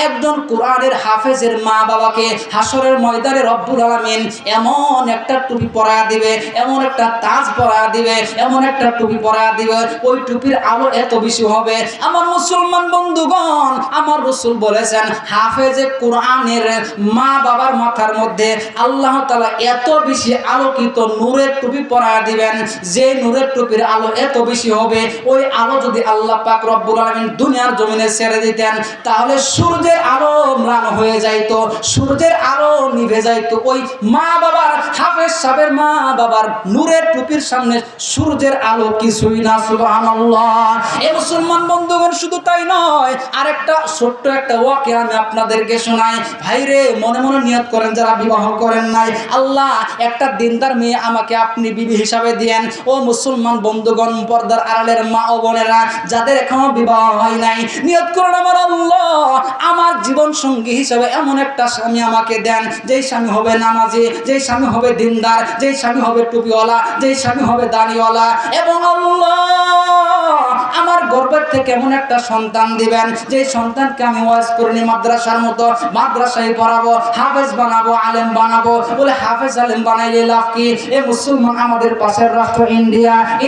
একজন কোরআনের হাফেজের মা বাবাকে হাসরের ময়দানে রব্বুল আলামিন এমন একটা টুপি পরায়া দিবে, এমন একটা তাজ পরায়া দিবে, এমন একটা টুপি পরায়া দিবে, ওই টুপির আলো এত বেশি হবে। আমার মুসলমান বন্ধুগণ, আমার রাসূল বলেছেন, হাফেজে কোরআনের মা বাবার মাথার মধ্যে আল্লাহ তাআলা এত বেশি আলোকিত নূরের টুপি পরায়া দিবেন, যে নূরের টুপির আলো এত বেশি হবে, ওই আলো যদি আল্লাহ পাক রব্বুল আলামিন দুনিয়ার জমিনে ছেড়ে দিতেন, তাহলে সূর্যের আলো ম্লান হয়ে যাইতো, সূর্যের আলো নিভে যাইতো। ওই মা বাবার, হাফেজ সাহেবের মা বাবার নূরের টুপির সামনে সূর্যের আলো কিছুই না। সুবহানাল্লাহ। এই মুসলমান বন্ধুগণ, শুধু তাই নয়, আরেকটা ছোট্ট একটা ওয়াকিয়া আমি আপনাদেরকে শোনাই। ভাইরে, মনে মনে নিয়ত করেন যারা বিবাহ করেন নাই, আল্লাহ একটা দিনদার মেয়ে আমাকে আপনি বিবি হিসাবে দিয়েন। ও মুসলমান বন্ধুগণ, পর্দার আড়ালের মা ও বোনেরা, যাদের এখনো বিবাহ হয় নাই, নিয়ত করুন আমার আল্লাহ আমার জীবন সঙ্গী হিসেবে এমন একটা স্বামী আমাকে দেন, যেই স্বামী হবে নামাজি, যেই স্বামী হবে দিনদার, যেই স্বামী হবে টুপিওয়ালা, যেই স্বামী হবে দাড়িওয়ালা, এবং আল্লাহ আমার গর্ভের থেকে এমন একটা সন্তান দিবেন, যেই সন্তানকে আমি ওয়াজ করিনি মাদ্রাসার মতো মাদ্রাসায় পড়াবো, হাফেজ বানাবো, আলেম বানাবো। বলে হাফেজ আলেম বানাইলে লাভ কি? এ মুসলমান, আমাদের পাশের রাষ্ট্র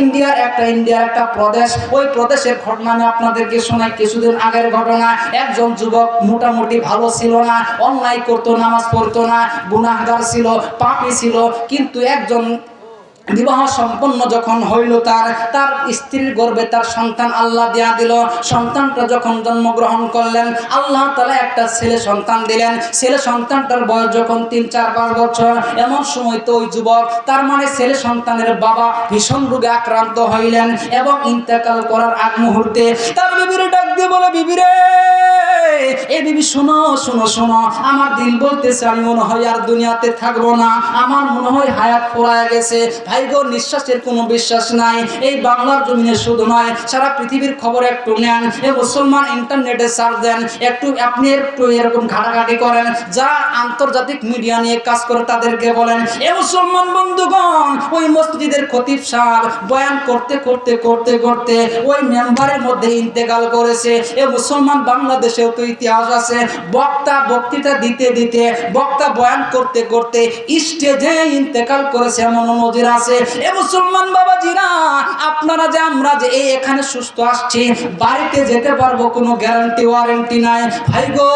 ইন্ডিয়ার একটা প্রদেশ, ওই প্রদেশের ঘটনা আমি আপনাদেরকে শোনাই। কিছুদিন আগের ঘটনা। একজন যুবক মোটামুটি ভালো ছিল না, অন্যায় করতো, নামাজ পড়তো না, গুনাহগার ছিল, পাপী ছিল, কিন্তু একজন বিবাহ সম্পন্ন যখন হইল, তার স্ত্রীর গর্ভে তার সন্তান আল্লাহ দেয়া দিল। সন্তানটা যখন জন্মগ্রহণ করলেন, আল্লাহ তাআলা একটা ছেলে সন্তান দিলেন। ছেলে সন্তানটার বয়স যখন 3-4-5 বছর, এমন সময় তো ওই যুবক, তার মানে ছেলে সন্তানের বাবা, ভীষণ রোগে আক্রান্ত হইলেন এবং ইন্তেকাল করার আগ মুহূর্তে তার বিবিরে ডাক দিয়ে বলে, বিবি রে, এ বিবি শোনো শোনো শোনো, আমার দিল বলতেছে আমি মনে হয় আর দুনিয়াতে থাকবো না, আমার মনে হয় হায়াত ফুরায় গেছে। ভাই গো, নিঃশ্বাসের কোনো বিশ্বাস নাই। এই বাংলার জমিনে শুধু নয়, সারা পৃথিবীর খবর একটু নেন। এ মুসলমান, ইন্টারনেটে সার্চ দেন, আপনি একটু এরকম ঘাটাঘাটি করেন, যারা আন্তর্জাতিক মিডিয়া নিয়ে কাজ করে তাদেরকে বলেন। এ মুসলমান বন্ধুগণ, ওই মসজিদের খতিব সাহেব বয়ান করতে করতে করতে করতে ওই মেম্বারের মধ্যে ইন্তেকাল করেছে। এ মুসলমান, বাংলাদেশেও তো ইতিহাস আছে, বক্তৃতা দিতে দিতে, বক্তা বয়ান করতে করতে স্টেজে ইন্তেকাল করেছে, এমন নজির আছে। এ মুসলমান বাবাজিরা, আপনারা যে আমরা যে এই এখানে সুস্থ আসছি, বাড়িতে যেতে পারবো কোনো গ্যারান্টি ওয়ারেন্টি নাই। ভাই গো,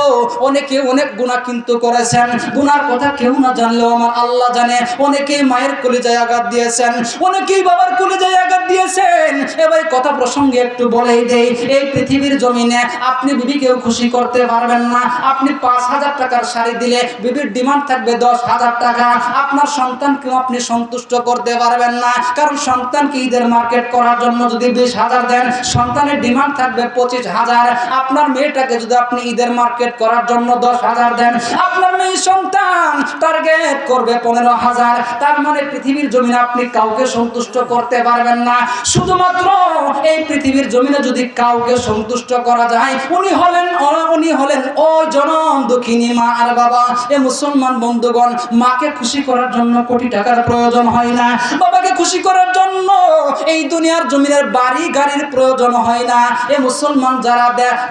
অনেকে অনেক গুনাহ কিন্তু করেছেন, গুনার কথা কেউ না জানলেও আমার আল্লাহ জানে। অনেকেই মায়ের কলিজায় আঘাত দিয়েছেন, অনেকেই বাবার কলিজায় আঘাত দিয়েছেন। এবার কথা প্রসঙ্গে একটু বলেই দেই, এই পৃথিবীর জমিনে আপনি বিবিকেও খুশি করতে পারবেন না। আপনি 5,000 টাকার শাড়ি দিলে বিবির ডিমান্ড থাকবে 10,000 টাকা। আপনার সন্তানকেও আপনি সন্তুষ্ট করতে পারবেন না, কারণ সন্তানকে ঈদের মার্কেট করার জন্য যদি 20,000 দেন, সন্তানের ডিমান্ড থাকবে 25,000। আপনার মেয়েটাকে যদি আপনি ঈদের মার্কেট করার জন্য 10,000 দেন, আপনার মেয়ে সন্তান টার্গেট করবে 15,000। তার মানে পৃথিবীর জমিনে আপনি কাউকে সন্তুষ্ট করতে পারবেন না। শুধুমাত্র এই পৃথিবীর জমিনে যদি কাউকে সন্তুষ্ট করা যায়, উনি হলেন ওই জনম দুঃখিনী মা আর বাবা। এ মুসলমান বন্ধুগণ, মাকে খুশি করার জন্য কোটি টাকার প্রয়োজন হয় না, বাবাকে খুশি করার জন্য এই দুনিয়ার জমিনের বাড়ি গাড়ির প্রয়োজন হয় না। এ মুসলমান,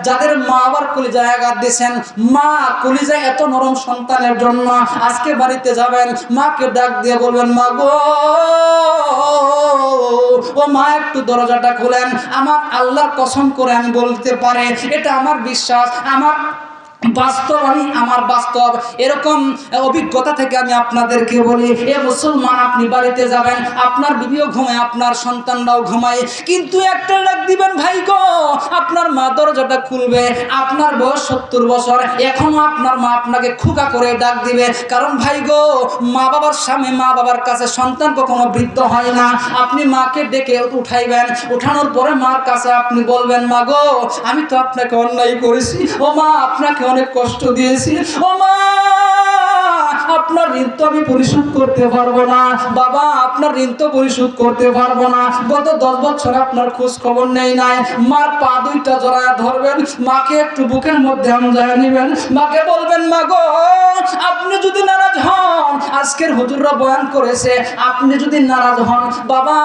যাদের মা বাবার কলিজায় আঘাত দিয়েছেন, মা কলিজায় এত নরম সন্তানের জন্য, আজকে বাড়িতে যাবেন, মাকে ডাক দিয়ে বলবেন, মা গো, ও মা, একটু দরজাটা খুলেন। আমার আল্লাহর কসম করে আমি বলতে পারি, এটা আমার বিশ্বাস, আমার বাস্তব এরকম অভিজ্ঞতা থেকে আমি আপনাদেরকে বলি। এ মুসলমান, আপনি বাড়িতে যাবেন, আপনার বিবিও ঘুমায়, আপনার সন্তানরাও ঘুমায়, কিন্তু একটা ডাক দিবেন, ভাই গো, আপনার মা দরজাটা খুলবে। আপনার বয়স 70 বছর, এখনো আপনার মা আপনাকে খুকা করে ডাক দিবে, কারণ ভাই গো, মা বাবার সামনে, মা বাবার কাছে সন্তান কখনো বৃদ্ধ হয় না। আপনি মাকে ডেকে উঠাইবেন, উঠানোর পরে মার কাছে আপনি বলবেন, মা গো, আমি তো আপনাকে অন্যায় করেছি, ও মা, আপনাকে অনেক কষ্ট দিয়েছি, ও মা, আপনার ঋণ তো আমি পরিশোধ করতে পারবো না, বাবা, আপনার ঋণ তো পরিশোধ করতে পারবো না, গত 10 বছর আপনার খোঁজ খবর নেই নাই। মার পা দুইটা জড়ায় ধরবেন, মাকে একটু বুকের মধ্যে আমজায় নেবেন, মাকে বলবেন, মা গো, আপনি যদি নারাজ হন, আজকের হুজুররা বয়ান করেছে, আপনি যদি নারাজ হন, বাবা,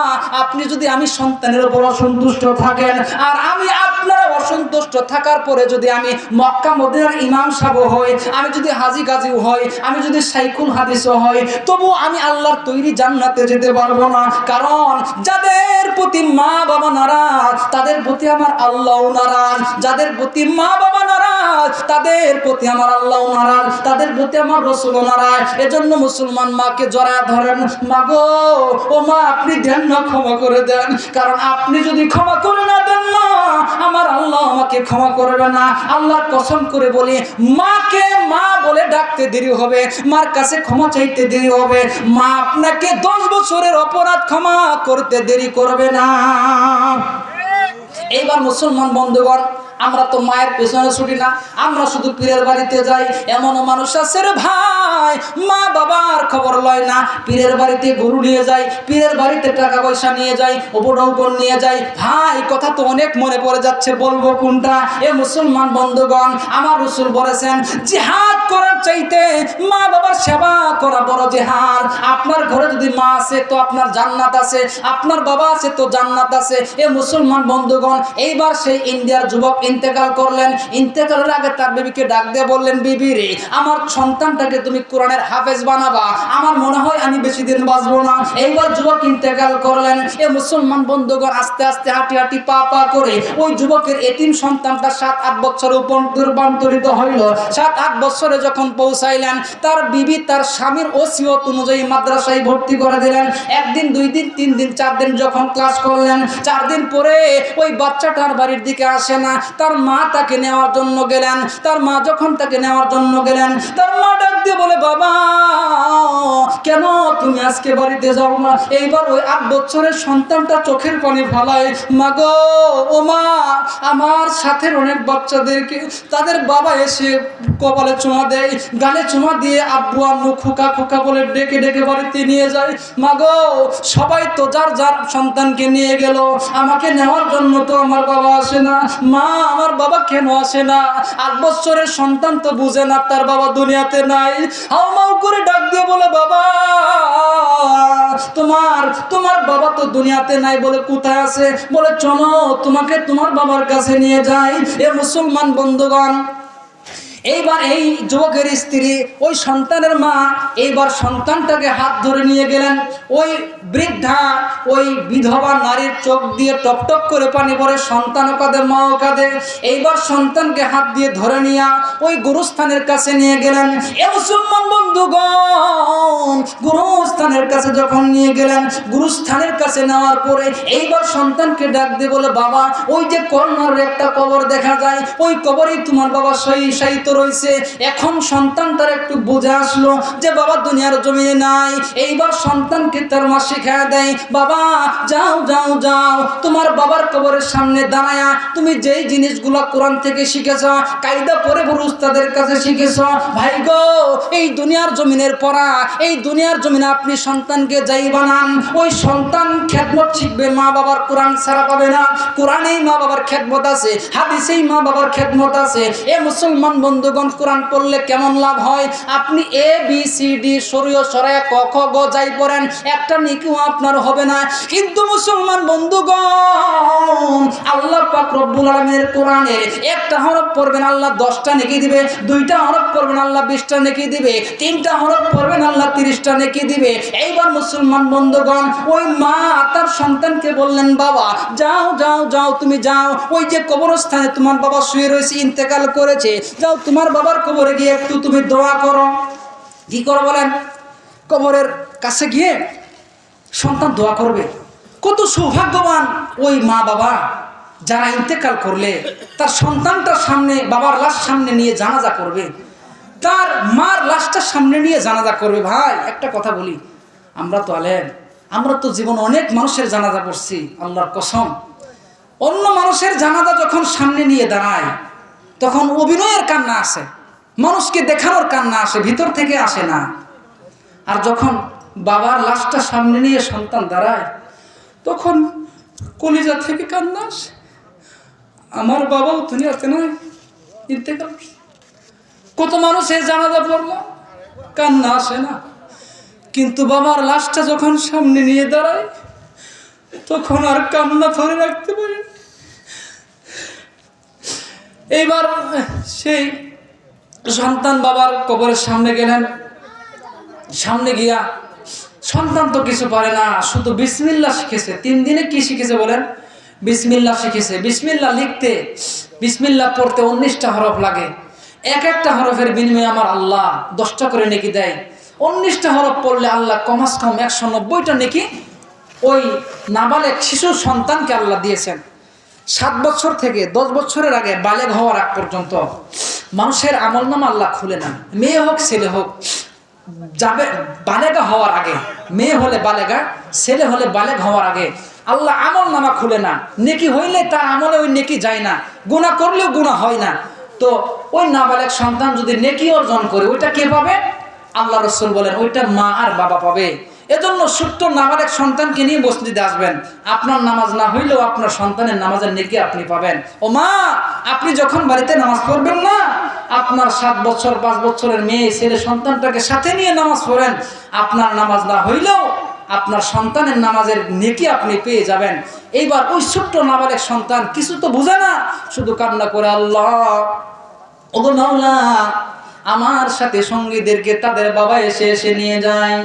আপনি যদি আমি সন্তানের উপর অসন্তুষ্ট থাকেন, আর আমি আপনারা অসন্তুষ্ট থাকার পরে যদি আমি মক্কা মদিনার ইমাম সাহেব হই, আমি যদি হাজী গাজী হই, আমি যদি শাইখুল হাদিসও হই, তবু আমি আল্লাহর তৈরি জান্নাতে যেতে পারবো না। কারণ যাদের প্রতি মা বাবা নারাজ, তাদের প্রতি আমার আল্লাহও নারাজ। যাদের প্রতি মা বাবা নারাজ, তাদের প্রতি আমার আল্লাহও নারাজ, তাদের প্রতি আমার রাসূলও নারাজ। এজন্য মুসলমান, মাকে জড়ায় ধরেন, মা গো, ও মা, আপনি দেন না, ক্ষমা করে দেন, কারণ আপনি যদি ক্ষমা করে না দেন না, আমার আল্লাহ আমাকে ক্ষমা করবে না। আল্লাহর কসম করে বলি, মাকে মা বলে ডাকতে দেরি হবে, মার কাছে ক্ষমা চাইতে দেরি হবে, মা আপনাকে 10 বছরের অপরাধ ক্ষমা করতে দেরি করবে না। এইবার মুসলমান বন্ধুগণ, আমরা তো মায়ের পেছনে ছুটি না, আমরা শুধু পীরের বাড়িতে যাই। এমনও মানুষ আছে রে ভাই, মা বাবার খবর লয় না, পীরের বাড়িতে গরু নিয়ে যায়, পীরের বাড়িতে টাকা পয়সা নিয়ে যায়, উপঢৌকন নিয়ে যায়। ভাই কথা তো অনেক মনে পড়ে যাচ্ছে, বলবো কোনটা? এ মুসলমান বন্ধুগণ, আমার রাসূল বলেছেন জিহাদ করার চাইতে মা বাবার সেবা করা বড় জিহাদ। আপনার ঘরে যদি মা আছে তো আপনার জান্নাত আছে, আপনার বাবা আছে তো জান্নাত আছে। এ মুসলমান বন্ধুগণ, এইবার সেই ইন্ডিয়ার যুবক ইন্তেকাল করলেন। ইন্তেকালের আগে তার বিবিকে ডাক দিয়ে বললেন, বিবি রে, আমার সন্তানটাকে তুমি কোরআনের হাফেজ বানাবা, আমার মনে হয় আমি বেশি দিন বাঁচবো না। এইবার যুবক ইন্তেকাল করলেন। এ মুসলমান বন্ধুগণ, আস্তে আস্তে হাঁটি হাঁটি পা পা করে ওই যুবকের এতিম সন্তানটা 7-8 বছর রূপান্তরিত হইল। 7-8 বছরে যখন পৌঁছাইলেন, তার বিবি তার স্বামীর ওসিয়ত অনুযায়ী মাদ্রাসায় ভর্তি করে দিলেন। 1 দিন 2 দিন 3 দিন 4 দিন যখন ক্লাস করলেন, 4 দিন পরে ওই বাচ্চাটার বাড়ির দিকে আসে না। তার মা তাকে নেওয়ার জন্য গেলেন। তার মা যখন তাকে নেওয়ার জন্য গেলেন, তার মা ডাক দিয়ে বলে, বাবা কেন তুমি আজকে বাড়িতে যাও না? এইবার ওই 8 বছরের সন্তানটা চোখের পানি ফেলায়, মা গো, ও মা, আমার সাথে অনেক বাচ্চাদেরকে তাদের বাবা এসে কপালে চুমা দেয়, গালে চুমা দিয়ে আব্বু আম্মু খোকা খোকা বলে ডেকে ডেকে বাড়িতে নিয়ে যায়। মা গো, সবাই তো যার যার সন্তানকে নিয়ে গেল, আমাকে নেওয়ার জন্য তো আমার বাবা আসে না। মা, আমার বাবা কেন আসে না? 8 বছরের সন্তান তো বুঝে না তার বাবা দুনিয়াতে নাই। হাও মাও করে ডাক দিয়ে বলে, বাবা তোমার বাবা তো দুনিয়াতে নাই, বলে কোথায় আছে? বলে চলো তোমাকে তোমার বাবার কাছে নিয়ে যাই। এ মুসলমান বন্ধুগণ, এইবার এই যুবকের স্ত্রী, ওই সন্তানের মা, এইবার সন্তানটাকে হাত ধরে নিয়ে গেলেন। ওই বৃদ্ধা, ওই বিধবা নারীর চোখ দিয়ে টপ টপ করে পানি পড়ে, সন্তানও কাঁদে, মাও কাঁদে। এইবার সন্তানকে হাত দিয়ে ধরে নিয়ে ওই গুরুস্থানের কাছে নিয়ে গেলেন। এ মুসলমান বন্ধুগণ, গুরুস্থানের কাছে যখন নিয়ে গেলেন, গুরুস্থানের কাছে নেওয়ার পরে এইবার সন্তানকে ডাক দিয়ে বলে, বাবা ওই যে কর্নার একটা কবর দেখা যায়, ওই কবরেই তোমার বাবা শায়িত রয়েছে। এখন সন্তানটার একটু বুঝে আসলো যে বাবা দুনিয়ার জমিনে নাই। এইবার সন্তানকে তার মা শিখায় দেয়, বাবা যাও যাও যাও, তোমার বাবার কবরের সামনে দাঁড়ায়া তুমি যেই জিনিসগুলো কোরআন থেকে শিখেছ, কায়দা পড়ে বড় উস্তাদের কাছে শিখেছ, ভাই গো, এই দুনিয়ার জমিনের পড়া, এই দুনিয়ার জমিনে আপনি সন্তানকে যাই বানান, ওই সন্তান খেদমত শিখবে, মা বাবার কোরআন ছাড়া পাবে না। কোরআনেই মা বাবার খেদমত আছে, হাদিসেই মা বাবার খেদমত আছে। এ মুসলমান বন্ধুগণ, কোরআন পড়লে কেমন লাভ হয়? আপনি ABCD শরীয় সরায়া ক খ গ যাই পড়েন, একটা নেকিও আপনার হবে না। কিন্তু মুসলমান বন্ধুগণ, আল্লাহ পাক রব্বুল আলামিনের কোরআনের একটা হরফ পড়বেন আল্লাহ 10টা নেকি দিবে, 2টা হরফ পড়বেন আল্লাহ 20টা নেকি দিবে, 3টা হরফ পড়বেন আল্লাহ 30টা নেকি দিবে। এইবার মুসলমান বন্ধুগণ, ওই মা তার সন্তানকে বললেন, বাবা যাও যাও যাও, তুমি যাও, ওই যে কবরস্থানে তোমার বাবা শুয়ে রয়েছে, ইন্তেকাল করেছে, যাও তোমার বাবার কবরে গিয়ে একটু তুমি দোয়া করো। কি করো বলেন? কবরের কাছে গিয়ে সন্তান দোয়া করবে। কত সৌভাগ্যবান ওই মা বাবা যারা ইন্তেকাল করলে তার সন্তানটার সামনে, বাবার লাশ সামনে নিয়ে জানাজা করবে, তার মার লাশটার সামনে নিয়ে জানাজা করবে। ভাই একটা কথা বলি, আমরা তো আলেম, আমরা তো জীবন অনেক মানুষের জানাজা করছি, আল্লাহর কসম। অন্য মানুষের জানাজা যখন সামনে নিয়ে দাঁড়ায় তখন অভিনয়ের কান্না আসে, মানুষকে দেখানোর কান্না আসে, ভিতর থেকে আসে না। আর যখন বাবার লাশটা সামনে নিয়ে সন্তান দাঁড়ায় তখন কলিজা থেকে কান্না আসে, আমার বাবাও দুনিয়াতে নাই, ইন্তেকাল। কত মানুষের জানাজা পড়লো, কান্না আসে না। কিন্তু বাবার লাশটা যখন সামনে নিয়ে দাঁড়ায় তখন আর কান্না ধরে রাখতে পারে। এইবার সেই সন্তান বাবার কবরের সামনে গেলেন। সামনে গিয়া সন্তান তো কিছু পারে না, শুধু বিসমিল্লাহ শিখেছে। 3 দিনে কি শিখেছে বলেন? বিসমিল্লাহ শিখেছে। বিসমিল্লাহ লিখতে, বিসমিল্লাহ পড়তে 19টা হরফ লাগে। এক একটা হরফের বিনিময়ে আমার আল্লাহ 10টা করে নেকি দেয়। 19টা হরফ পড়লে আল্লাহ কমাস কম 190টা নেকি ওই নাবালেগ শিশু সন্তানকে আল্লাহ দিয়েছেন। 7 বছর থেকে 10 বছরের আগে বালেগ হওয়ার আগ পর্যন্ত মানুষের আমলনামা আল্লাহ খুলে না। মেয়ে হোক ছেলে হোক, যাবে বালেগা হওয়ার আগে, মেয়ে হলে বালেগা, ছেলে হলে বালেগ হওয়ার আগে আল্লাহ আমল নামা খুলে না, নেকি হইলে তার আমলে ওই নেকি যায় না, গুনাহ করলেও গুনাহ হয় না। তো ওই নাবালেগ সন্তান যদি নেকি অর্জন করে ওইটা কে পাবে? আল্লাহ রাসূল বলেন ওইটা মা আর বাবা পাবে। এজন্য ছোট্ট নাবালেগ সন্তানকে নিয়ে মসজিদে আসবেন, আপনার নামাজ না হইলেও আপনার সন্তানের নামাজের নেকি আপনি পাবেন। ও মা, আপনি যখন বাড়িতে নামাজ পড়বেন না, আপনার 7 বছর 5 বছরের মেয়ে ছেলে সন্তানটাকে সাথে নিয়ে নামাজ পড়েন, আপনার নামাজ না হইলেও আপনার সন্তানের নামাজের নেকি আপনি পেয়ে যাবেন। এইবার ওই ছোট্ট নাবালেগ সন্তান কিছু তো বুঝে না, শুধু কান্না করে, আল্লাহ ওগো মাওলা, আমার সাথে সঙ্গীদেরকে তাদের বাবা এসে এসে নিয়ে যায়।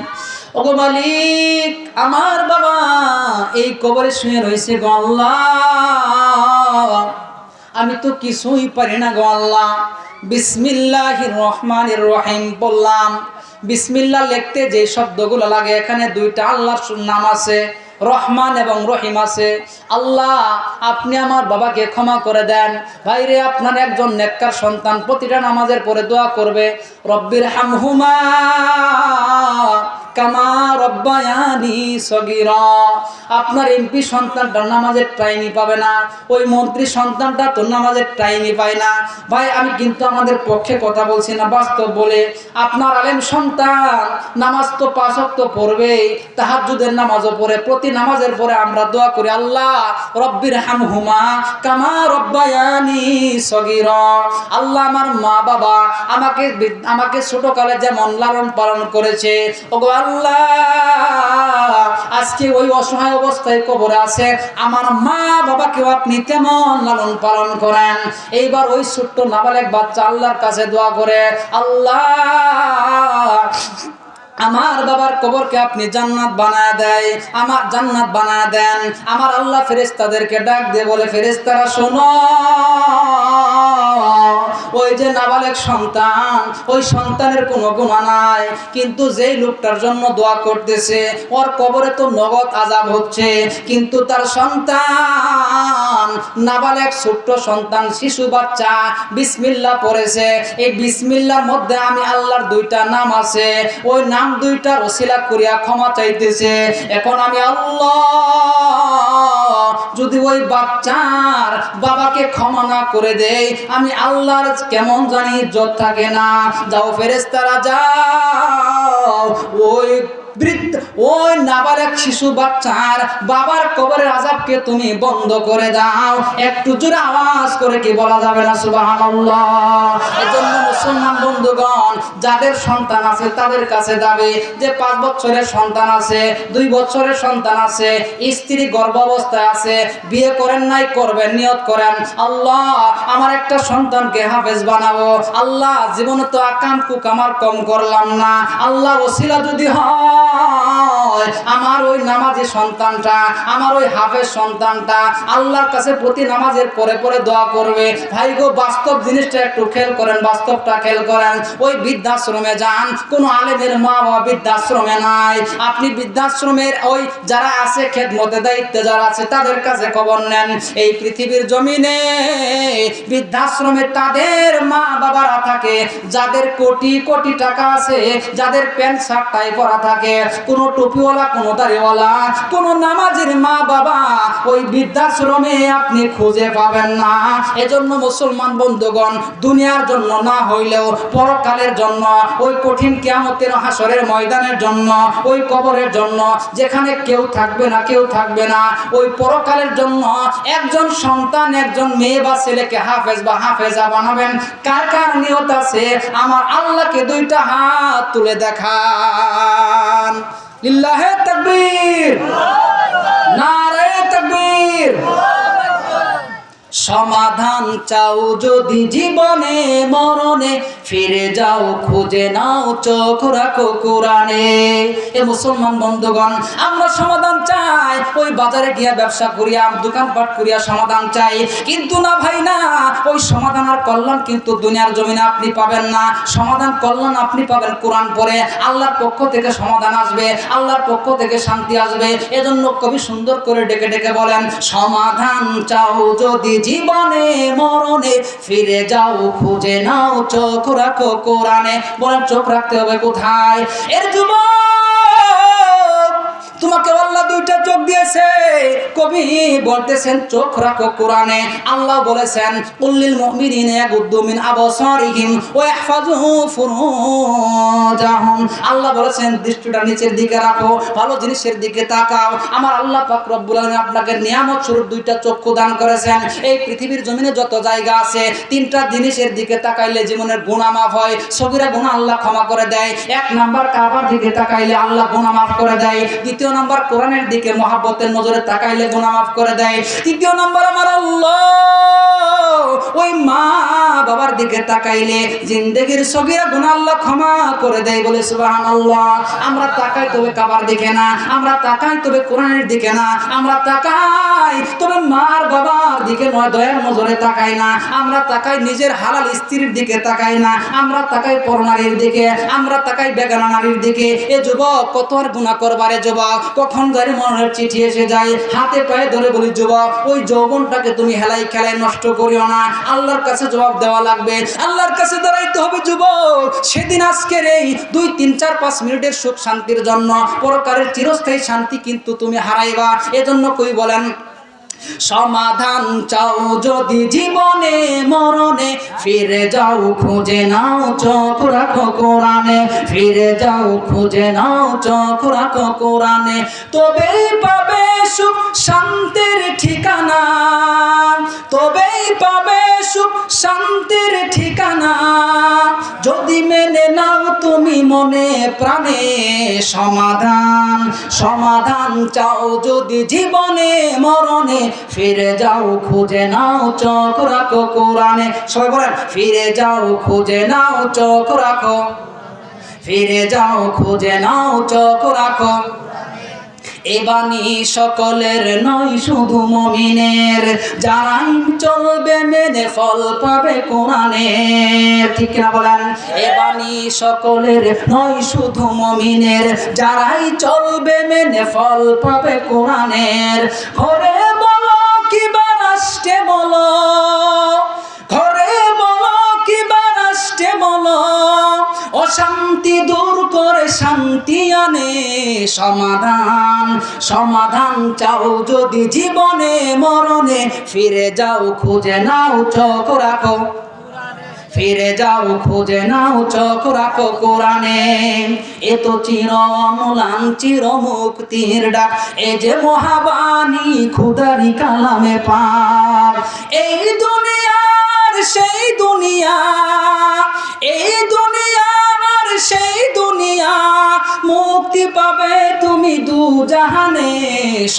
ওগো মালিক, আমার বাবা এই কবরে শুয়ে রয়েছে গো আল্লাহ, আমি তো কিছুই পারি না গো আল্লাহ। বিসমিল্লাহির রহমানির রহিম বললাম, বিসমিল্লাহ লিখতে যে শব্দগুলো লাগে এখানে দুইটা আল্লাহর নাম আছে, রহমান এবং রহিম আছে। আল্লাহ আপনি আমার বাবাকে ক্ষমা করে দেন। ভাইরে, আপনার একজন নেককার সন্তান প্রতিটা নামাজের পরে দোয়া করবে, রব্বির হামহুমা কামা রব্বায়ানি সগীরা। আপনার এমপি সন্তানটা নামাজের টাইমই পাবে না, ওই মন্ত্রী সন্তানটা তো নামাজের টাইমই পায় না। ভাই, আমি কিন্তু আমাদের পক্ষে কথা বলছি না, বাস্তব বলে। আপনার আলেম সন্তান নামাজ তো 5 ওয়াক্ত পড়বে, তাহাজ্জুদের নামাজও পড়ে, প্রতি নামাজের পরে আমরা দোয়া করি, আল্লাহ রব্বির হামহুমা কামা রব্বায়ানি সগীরা। আল্লাহ আমার মা বাবা আমাকে ছোটকালে যেমন লালন পালন করেছে, ওগো আল্লাহ আজকে ওই অসহায় অবস্থায় কবরে আছে, আমার মা বাবাকেও আপনি তেমন লালন পালন করেন। এইবার ওই ছোট্ট নাবালেগ বাচ্চা আল্লাহর কাছে দোয়া করে, আল্লাহ আমার বাবার কবরকে আপনি জান্নাত বানায় দেয়, আমার জান্নাত বানায় দেন। আমার আল্লাহ ফেরেশতাদেরকে ডাক দিয়ে বলে, ফেরেশতারা শোনো, ওই যে নাবালেগ সন্তান, ওই সন্তানের কোনো গুনাহ নাই, কিন্তু যেই লোকটার জন্য দোয়া করতেছে ওর কবরে তো নগদ আযাব হচ্ছে, কিন্তু তার সন্তান নাবালেগ ছোট্ট সন্তান শিশু বাচ্চা বিসমিল্লাহ পড়েছে। এই বিসমিল্লাহর মধ্যে আমি আল্লাহর 2টা নাম আছে, ওই নাম 2টার ওসিলা করিয়া ক্ষমা চাইতেছে। এখন আমি আল্লাহ যদি ওই বাচ্চার বাবাকে ক্ষমা না করে দেই, আমি আল্লাহর কেমন জানি ইজ্জত থাকে না। যাও ফেরেশতারা যাও, ওই নাবালেগ শিশু বাচ্চার বাবার কবরের আযাবকে তুমি বন্ধ করে দাও। একটু জোরে আওয়াজ করে কি বলা যাবে না সুবহানাল্লাহ? এজন্য মুসলমান বন্ধুগণ, যাদের সন্তান আছে তাদের কাছে যাবে, যে 5 বছরের সন্তান আছে, 2 বছরের সন্তান আছে, স্ত্রী গর্ভাবস্থায় আছে, বিয়ে করেন নাই, করবেন, নিয়ত করেন, আল্লাহ আমার একটা সন্তানকে হাফেজ বানাবো। আল্লাহ জীবনে তো আকাম কুকাম আর কম করলাম না, আল্লাহ ওসিলা যদি হয় আমার ওই নামাজি সন্তানটা, আমার ওই হাফেজ সন্তানটা আল্লাহর কাছে প্রতি নামাজের পরে পরে দোয়া করবে। ভাই গো, বাস্তব জিনিসটা একটু খেয়াল করেন, বাস্তবটা খেয়াল করেন। ওই বৃদ্ধাশ্রমে যান, কোন আলেমের মা বাবা বৃদ্ধাশ্রমে নাই, আপনি বৃদ্ধাশ্রমের ওই যারা আছে খেদমতে দায়িত্বে যারা আছে তাদের কাছে খবর নেন। এই পৃথিবীর জমিনে বৃদ্ধাশ্রমে তাদের মা বাবারা থাকে যাদের কোটি কোটি টাকা আছে, যাদের প্যান্ট শার্ট টাই পরা থাকে, কোন টুপিওয়ালা, কোন দাড়িওয়ালা, কোন নামাজের মা বাবা ওই বৃদ্ধাশ্রমে আপনি খুঁজে পাবেন না। এজন্য মুসলমান বন্ধুগণ, দুনিয়ার জন্য না হইলেও পরকালের জন্য, ওই কঠিন কিয়ামতের হাসরের ময়দানের জন্য, ওই কবরের জন্য যেখানে কেউ থাকবে না, কেউ থাকবে না, ওই পরকালের জন্য একজন সন্তান, একজন মেয়ে বা ছেলেকে হাফেজ বা হাফেজা বানাবেন। কার কার নিয়ত আছে আমার আল্লাহকে 2টা হাত তুলে দেখান। লিল্লাহে তাকবীর, নারায়ে তাকবীর। সমাধান চাও যদি জীবনে মরণে, ফিরে যাও খুঁজে নাও চোখ রাখো কোরআনে। এ মুসলমান বন্ধুগণ, আমরা সমাধান চাই, ওই বাজারে গিয়া ব্যবসা করিয়া, দোকানপাট করিয়া সমাধান চাই, কিন্তু না ভাই না, ওই সমাধান আর কল্যাণ কিন্তু দুনিয়ার জমিনে আপনি পাবেন না। সমাধান কল্যাণ আপনি পাবেন কোরআন পড়ে, আল্লাহর পক্ষ থেকে সমাধান আসবে, আল্লাহর পক্ষ থেকে শান্তি আসবে। এজন্য কবি সুন্দর করে ডেকে ডেকে বলেন, সমাধান চাও যদি জীবনে মরণে, ফিরে যাও খুঁজে নাও চোখ রাখো কোরআনে। বলেন চোখ রাখতে হবে কোথায়? এর যুবক তোমাকে আল্লাহ দুইটা চোখ দিয়েছে। কবি বলতেছেন চোখ রাখো কোরআনে। আল্লাহ বলেছেন কুল্লিল মুমিনিনা ইয়াগুদ্দু মিন আবসারিহিম ওয়া ইহফাযু ফুরুজাহুম। আল্লাহ বলেছেন দৃষ্টিটা নিচের দিকে রাখো, ভালো জিনিসের দিকে তাকাও। আমার আল্লাহ পাক রব্বুল আলামিন আপনাকে নিয়ামত স্বরূপ দুইটা চক্ষু দান করেছেন। এই পৃথিবীর জমিনে যত জায়গা আছে, তিনটা জিনিসের দিকে তাকাইলে জীবনের গুনাহ মাফ হয়, সগীরা গুনাহ আল্লাহ ক্ষমা করে দেয়। এক নাম্বার কাবার দিকে তাকাইলে আল্লাহ গুনাহ মাফ করে দেয়। দ্বিতীয় নাম্বার কোরআনের দিকে মহব্বতের নজরে তাকাইলে গুনাহ মাফ করে দেয়। তৃতীয় নাম্বার আমার আল্লাহ ওই মা বাবার দিকে তাকাইলে জিন্দেগির সগীরা গুনাহ আল্লাহ ক্ষমা করে দেয়। বলে সুবহানাল্লাহ। আমরা তাকাই তবে কাবার দিকে না, আমরা তাকাই তবে কোরআনের দিকে না, আমরা তাকাই তবে মার বাবার দিকে নয়, দয়ার নজরে তাকাই না। আমরা তাকাই নিজের হালাল স্ত্রীর দিকে তাকাই না, আমরা তাকাই পরনারীর দিকে, আমরা তাকাই বেগানা নারীর দিকে। এ যুবক কত আর গুনাহ করবারে যুবক, কখন গাড়ি মনের চিঠি এসে যায়, হাতে পায়ে ধরে বলি যুবক ওই যৌবনটাকে তুমি হেলাই খেলায় নষ্ট করিও না। আল্লাহর কাছে জবাব দেওয়া লাগবে, আল্লাহর কাছে দাঁড়াইতে হবে যুবক। সেদিন আজকের এই 2, 3, 4, 5 মিনিটের সুখ শান্তির জন্য পরকালের চিরস্থায়ী শান্তি কিন্তু তুমি হারাইবা। এজন্য কই বলেন সমাধান চাও যদি জীবনে মরণে, ফিরে যাও খুঁজে নাও চোখ রাখো কোরআনে, ফিরে যাও খুঁজে নাও চোখ রাখো কোরআনে, তবেই পাবে সুখ শান্তির ঠিকানা, তবেই পাবে সুখ শান্তির ঠিকানা। যদি মেনে নাও তুমি মনে প্রাণে সমাধান, সমাধান চাও যদি জীবনে মরণে, ফিরে যাও খুঁজে নাও চোখ রাখো কোরআনে। সবাই বলেন ফিরে যাও খুঁজে নাও চোখ রাখো, ফিরে যাও খুঁজে নাও চোখ রাখো। এ বাণী সকলের নয় শুধু মুমিনের, যারাই চলবে মেনে ফল পাবে কোরআনের। ঠিক না বলেন? এ বাণী সকলের নয় শুধু মুমিনের, যারাই চলবে মেনে ফল পাবে কোরআনের। ঘরে বলো কিবা রাষ্ট্রে বলো, ঘরে বলো কিবা রাষ্ট্রে বলো, অশান্তি দূর করে শান্তি আনে সমাধান, সমাধান চাও যদি জীবনে মরণে, ফিরে যাও খুঁজে নাও চোখ রাখো, ফিরে যাও খুঁজে নাও চোখ রাখো কোরআনে। এ তো চির অম্লান চির মুক্তির ডাক, এ যে মহাবাণী খুদারি কালামে পাক। এই দুনিয়ার সেই দুনিয়া, এই দুনিয়ার সেই দুনিয়া, মুক্তি পাবে তুমি দু জাহানে।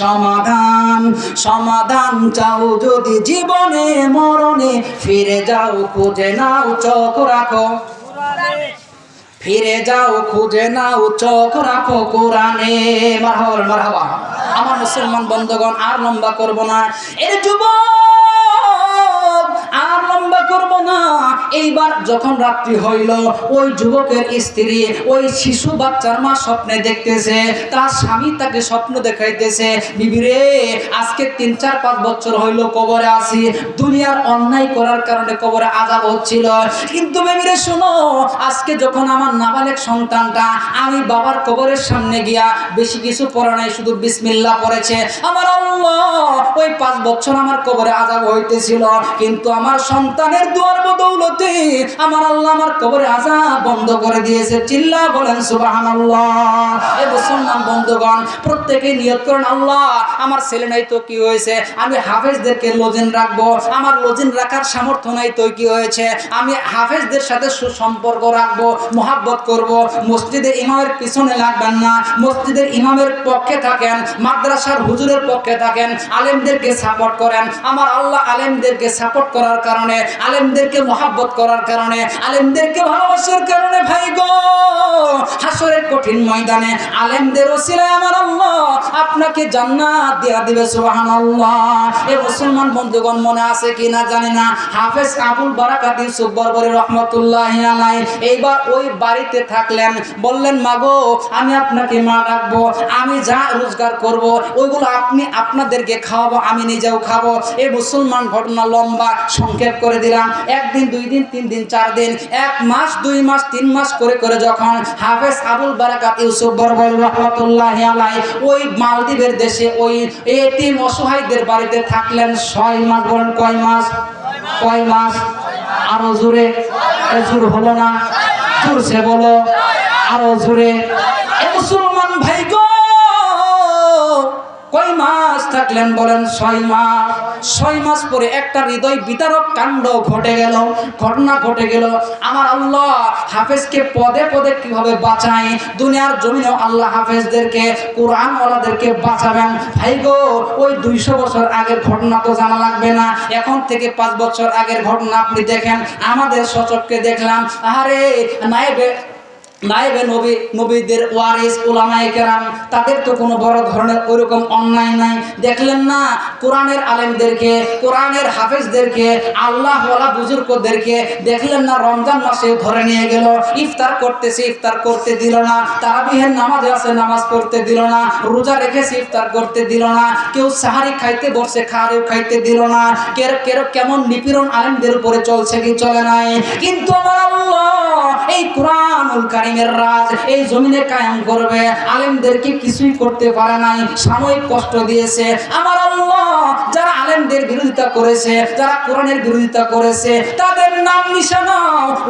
সমাধান, সমাধান চাও যদি জীবনে মরণে, ফিরে যাও খুঁজে নাও চোখ রাখো, ফিরে যাও খুঁজে নাও চোখ রাখো কোরআনে। মারহাবা মারহাবা। আমার মুসলমান বন্ধুগণ আর লম্বা করব না, এর যুবক আর লম্বা করব না। এইবার যখন রাত্রি হইল, ওই যুবকের স্ত্রী ওই শিশু বাচ্চার মা স্বপ্নে দেখতেছে, তার স্বামী তাকে স্বপ্ন দেখাইতেছে, বিবি রে আজকে 3, 4, 5 বছর হইল কবরে আছি, দুনিয়ার অন্যায় করার কারণে কবরে আযাব হচ্ছিল, কিন্তু বিবি রে শোনো, আজকে যখন আমার নাবালেগ সন্তানটা আমি বাবার কবরের সামনে গিয়া বেশি কিছু পড়ে নাই, শুধু বিসমিল্লাহ পড়েছে, আমার আল্লাহ ওই 5 বছর আমার কবরে আযাব হইতেছিল, কিন্তু আমার সন্তানের দুয়ার বদৌলতে আমার আল্লাহ আমার কবরে আযাব বন্ধ করে দিয়েছে। চিল্লা বলেন সুবহানাল্লাহ। এই মুসলমান বন্ধুগণ প্রত্যেকে নিয়ত করেন, আল্লাহ আমার ছেলে নাই তো কি হয়েছে, আমি হাফেজদেরকে লজিন রাখবো, আমার লজিন রাখার সামর্থ্য নাই তো কি হয়েছে, আমি হাফেজদের সাথে সুসম্পর্ক রাখবো, মহাব্বত করব। মসজিদে ইমামের পিছনে লাগবেন না, মসজিদের ইমামের পক্ষে থাকেন, মাদ্রাসার হুজুরের পক্ষে থাকেন, আলেমদেরকে সাপোর্ট করেন। আমার আল্লাহ আলেমদেরকে সাপোর্ট করার কারণে, আলেমদেরকে মহাব্বত করার কারণে, আলেমদেরকে ভালোবাসার কারণে ভাই গো, হাসরের কঠিন ময়দানে আলেমদের ওসিলায় আমার আল্লাহ আপনাকে জান্নাত দিয়া দিবে। সুবহানাল্লাহ। এই মুসলমান বন্ধুগণ মনে আছে কিনা জানি না, হাফেজ আবুল বারাকাত ইউসুফ বরবরী রাহমাতুল্লাহি আলাইহি এইবার ওই বাড়িতে থাকলেন, বললেন মাগো আমি আপনাকে মা রাখবো, আমি যা রোজগার করব ওইগুলো আপনি আপনাদেরকে খাওয়াবো, আমি নিজেও খাবো। এই মুসলমান ঘটনা লম্বা, সংক্ষেপ করে দিলাম। 1 দিন 2 দিন দিন 3 দিন 4 দিন 1 মাস 2 মাস 3 মাস করে করে যখন হাফেজ আবুল বারাকাত ইউসুফ বরবর রাহমাতুল্লাহি আলাইহি ওই মালদ্বীপের দেশে ওই এতিম অসহায়দের বাড়িতে থাকলেন 6 মাস। বলেন কয় মাস? কয় মাস? আরো জোরে, জোর হলো না, জোরসে বলো, আরো জোরে। এ মুসলমান ভাই গো, কয় মাস থাকলেন? বলেন 6 মাস। 6 মাস পরে একটা হৃদয় বিতারক কাণ্ড ঘটে গেল, ঘটনা ঘটে গেল। আমার আল্লাহ হাফেজকে পদে পদে কিভাবে বাঁচায়, দুনিয়ার জমিনেও আল্লাহ হাফেজদেরকে, কোরআনওয়ালাদেরকে বাঁচাবেন। ভাই গো, ওই 200 বছর আগের ঘটনা তো জানা লাগবে না, এখন থেকে 5 বছর আগের ঘটনা আপনি দেখেন। আমাদের সচককে দেখলাম, আরে নায়েবে নবীদের ওয়ারিস উলামায়ে কেরাম, তাদের তো কোনো বড় ধরনের ওইরকম অন্যায় নাই। দেখলেন না কোরআনের আলেমদেরকে, কোরআনের হাফেজদেরকে, আল্লাহওয়ালা বুজুর্গদেরকে দেখলেন না রমজান মাসে ধরে নিয়ে গেল, ইফতার করতেছে, ইফতার করতে দিল না। তারাবিহের নামাজে আছে, নামাজ পড়তে দিল না। রোজা রেখেছে, ইফতার করতে দিল না। কেউ সাহারি খাইতে বসে, খাওয়ারেও খাইতে দিল না। কেমন নিপীড়ন আলেমদের উপরে চলছে কি চলে নাই? কিন্তু আমার আল্লাহ এই কোরআনুল কারীমের রাজ এই জমিনে কায়েম করবে, আলেমদেরকে কিছুই করতে পারে নাই, সাময়িক কষ্ট দিয়েছে। আমার আল্লাহ যারা আলেমদের বিরোধিতা করেছে, যারা কোরআনের বিরোধিতা করেছে, তাদের নাম নিশানা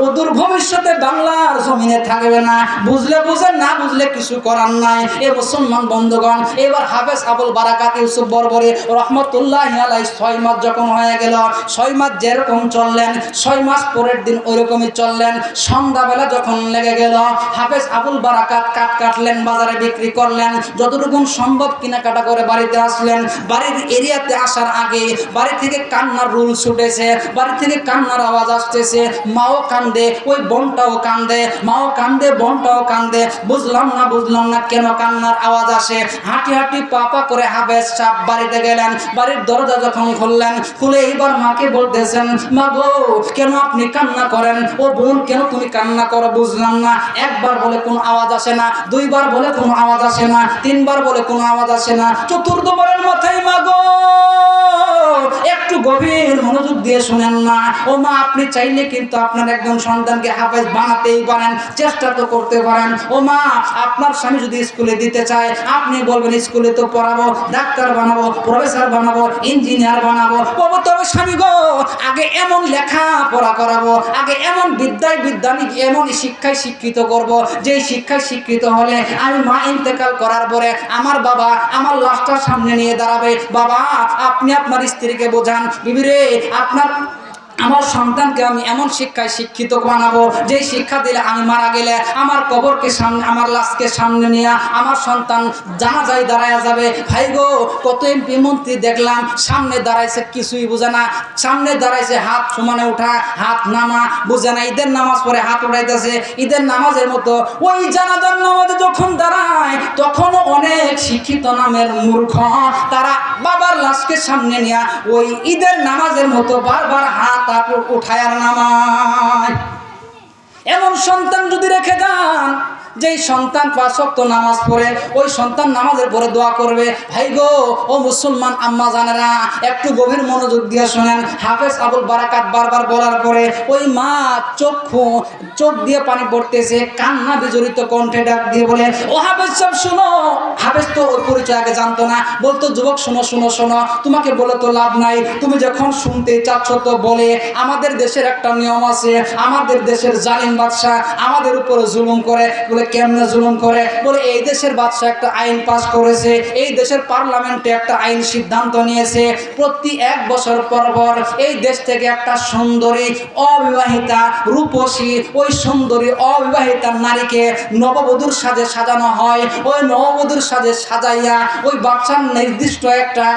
অদূর ভবিষ্যতে বাংলার জমিনে থাকবে না। বুঝলে বুঝেন, না বুঝলে কিছু করার নাই। এ মুসলমান বন্ধুগণ, এবার হাফেজ আবুল বারাকাত ইউসুফ বরবরী রহমতুল্লাহি আলাইহি 6 মাস যখন হয়ে গেল, 6 মাস যেরকম চললেন, 6 মাস পরের দিন ওইরকমই চললেন। সন্ধ্যাবেলা যখন লেগে গেল, হাফেজ আবুল বারাকাত কাটলেন, বাজারে বিক্রি করলেন, যতটুকু সম্ভব কেনাকাটা করে বাড়িতে আসলেন। বাড়ির এরিয়াতে আসার আগে বাড়ি থেকে কান্নার রুল ছুটেছে, বাড়ি থেকে কান্নার আওয়াজ আসতেছে। মাও কান্দে, ওই বোনটাও কান্দে, মাও কান্দে, বোনটাও কান্দে। বুঝলাম না কেন কান্নার আওয়াজ আসে। হাঁটি হাঁটি পা করে হাফেজ সাহেব বাড়িতে গেলেন। বাড়ির দরজা যখন খুললেন, খুলে এইবার মাকে বলতেছেন, মা গো কেন আপনি কান্না করেন? ও বোন কেন তুমি কান্না করো? বুঝলাম না। একবার বলে কোনো আওয়াজ আসে না, 2 বার বলে কোনো আওয়াজ আসে না, 3 বার বলে কোনো আওয়াজ আসে না, 4র্থবারের মাথায় মা গো একটু গভীর মনোযোগ দিয়ে শুনেন না। ও মা, আপনি চাইলে কিন্তু আপনার একজন সন্তানকে হাফেজ বানাতেই পারেন, চেষ্টা তো করতে পারেন। ও মা, আপনার স্বামী যদি স্কুলে দিতে চায়, আপনি বলবেন স্কুলে তো পড়াবো, ডাক্তার বানাবো, প্রফেসর বানাবো, ইঞ্জিনিয়ার বানাবো। তবে স্বামী গো, আগে এমন লেখাপড়া করাবো, আগে এমন বিদ্যানি এমন শিক্ষায় শিক্ষিত করব, যে শিক্ষায় শিক্ষিত হলে আমি মা ইন্তেকাল করার পরে আমার বাবা আমার লাশটা সামনে নিয়ে দাঁড়াবে। বাবা, আপনি আপনার স্ত্রীকে বোঝান, বিবি রে, আমার সন্তানকে আমি এমন শিক্ষায় শিক্ষিত বানাবো, যে শিক্ষা দিলে আমি মারা গেলে আমার কবরকে সামনে, আমার লাশকে সামনে নিয়ে আমার সন্তান জানাজায় দাঁড়ায়া যাবে। ভাই গো, কত এমপি মন্ত্রী দেখলাম সামনে দাঁড়াইছে, কিছুই বুঝে না। সামনে দাঁড়াইছে, হাত সমানে উঠা, হাত নামা, বুঝে না। ঈদের নামাজ পড়ে হাত উঠাইতেছে, ঈদের নামাজের মতো। ওই জানাজার নামাজে যখন দাঁড়ায়, তখন অনেক শিক্ষিত নামের মূর্খ তারা বাবার লাশকে সামনে নিয়ে ওই ঈদের নামাজের মতো বারবার হাত উঠায় আর নামায়। এমন সন্তান যদি রেখে যান, যেই সন্তান 5 ওয়াক্ত নামাজ পড়ে, ওই সন্তান নামাজের পরে দোয়া করবে। ভাই গো, ও মুসলমান আম্মা জানেরা, একটু গভীর মনোযোগ দিয়ে শোনেন। হাফেজ আবুল বারাকাত বারবার বলার পরে ওই মা চোখ দিয়ে পানি পড়তেছে, কান্না বিজড়িত কণ্ঠে ডাক দিয়ে বলে, ও হাফেজ সাহেব শুনো। হাফেজ তো ওর পরিচয় আগে জানতো না, বলতো, যুবক শোনো শোনো শোনো, তোমাকে বলে তো লাভ নাই, তুমি যখন শুনতে চাচ্ছ তো বলে। আমাদের দেশের একটা নিয়ম আছে, আমাদের দেশের জালিম বাদশা আমাদের উপরে জুলুম করে। বলে কেমনে জুলুম করে? বলে এই দেশের বাদশা একটা আইন পাস করেছে, এই দেশের পার্লামেন্টে একটা আইন সিদ্ধান্ত নিয়েছে, প্রতি 1 বছর পর পর এই দেশ থেকে একটা সুন্দরী অবিবাহিতা রূপসী, ওই সুন্দরী অবিবাহিতা নারীকে নববধূর সাজে সাজানো হয়। ওই নববধূর সাজে সাজাইয়া ওই বাচ্চার নির্দিষ্ট একটা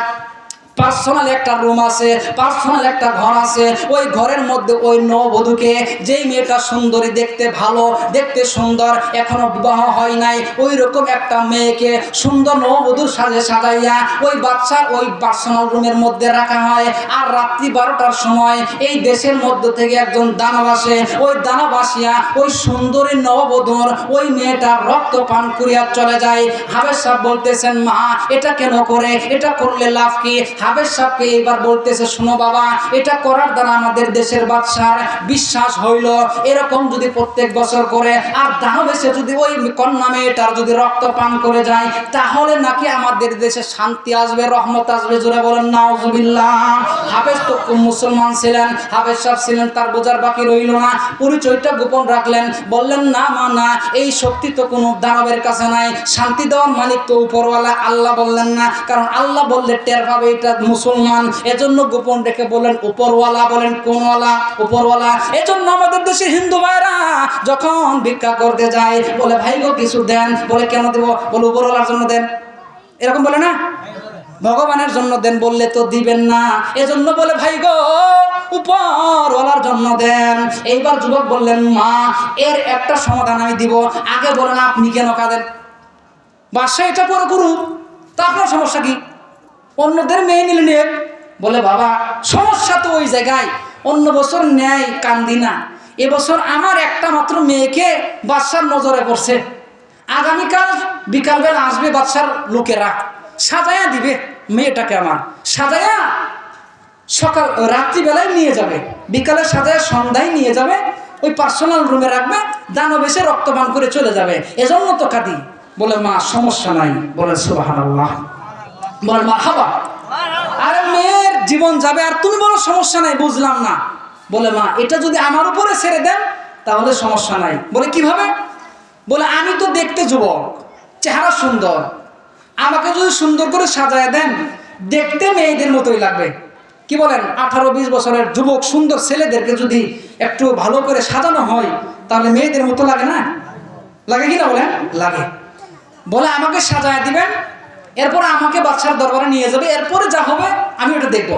পার্সোনাল একটা রুম আছে, পার্সোনাল একটা ঘর আছে। ওই ঘরের মধ্যে ওই নববধূকে, যেই মেয়েটা সুন্দরী, দেখতে ভালো, দেখতে সুন্দর, এখনো বিবাহ হয় নাই, ওই রকম একটা মেয়েকে সুন্দর নববধূর সাজে সাজাইয়া ওই বাচ্চার ওই পার্সোনাল রুমের মধ্যে রাখা হয়। আর রাত্রি 12টার সময় এই দেশের মধ্য থেকে একজন দানব আসে। ওই দানব আসিয়া ওই সুন্দরী নববধূর ওই মেয়েটার রক্ত পান করিয়া চলে যায়। হাফেজ সাহেব বলতেছেন, মা এটা কেন করে? এটা করলে লাভ কি? হাফেজ সাহেবকে এবার বলতেছে, শোনো বাবা, এটা করার দ্বারা আমাদের দেশের বাদশার বিশ্বাস হইল, এরকম যদি প্রত্যেক বছর করে আর দানব এসে যদি ওই কন্যা মেয়েটার যদি রক্ত পান করে যায়, তাহলে নাকি আমাদের দেশে শান্তি আসবে, রহমত আসবে। জোরে বলেন নাউজুবিল্লাহ। হাফেজ তো মুসলমান ছিলেন, হাফেজ সাহেব ছিলেন, তার বোঝার বাকি রইল না, পরিচয়টা গোপন রাখলেন। বললেন, না মা না, এই শক্তি তো কোনো দানবের কাছে নাই, শান্তি দেওয়ার মালিক তো উপরওয়ালা আল্লাহ। বললেন না, কারণ আল্লাহ বললে টের পাবে এটা মুসলমান, এজন্য গোপন রেখে বললেন উপরওয়ালা। বলেন কোনওয়ালা? উপরওয়ালা। এজন্য আমাদের দেশে হিন্দু ভাইরা যখন ভিক্ষা করতে যায় বলে, ভাই গো কিছু দেন। বলে কেন দেব? বলে উপরওয়ালার জন্য দেন। এরকম বলে না, ভগবানের জন্য দেন বললে তো দিবেন না, এজন্য বলে ভাই গো উপরওয়ালার জন্য দেন। এইবার যুবক বললেন, মা এর একটা সমাধান আমি দিব, আগে বলেন আপনি কেন কাঁদেন? বাদশা এটা করে করুক, তা আপনার সমস্যা কি? অন্যদের মেয়ে নিলে নিয়ে। বলে বাবা সমস্যা তো ওই জায়গায়, অন্য বছর ন্যায় কান্দি না, এবছর আমার একটা মাত্র মেয়েকে বাদশার নজরে পড়ছে, আগামীকাল বিকালবেলা আসবে বাদশার লোকেরা, সাজায়া দিবে মেয়েটাকে, আমার সাজায়া সকাল রাত্রিবেলায় নিয়ে যাবে, বিকালে সাজায়া সন্ধ্যায় নিয়ে যাবে, ওই পার্সোনাল রুমে রাখবে, দানব এসে রক্তপান করে চলে যাবে, এজন্য তো কাঁদি। বলে মা সমস্যা নাই। বলে সুবহানাল্লাহ। বলে মারহাবা। আরে মেয়ের জীবন যাবে আর তুমি বলো সমস্যা নাই, বুঝলাম না। বলে মা এটা যদি আমার উপরে ছেড়ে দেন তাহলে সমস্যা নাই। বলে কিভাবে? বলে আমি তো দেখতে যুবক, চেহারা সুন্দর, আমাকে যদি সুন্দর করে সাজায় দেন দেখতে মেয়েদের মতোই লাগবে। কি বলেন? 18-20 বছরের যুবক সুন্দর ছেলেদেরকে যদি একটু ভালো করে সাজানো হয় তাহলে মেয়েদের মতো লাগে না? লাগে কি না বলেন? লাগে। বলে আমাকে সাজায় দিবেন, এরপরে আমাকে বাদশার দরবারে নিয়ে যাবে, এরপরে যা হবে আমি ওটা দেখব।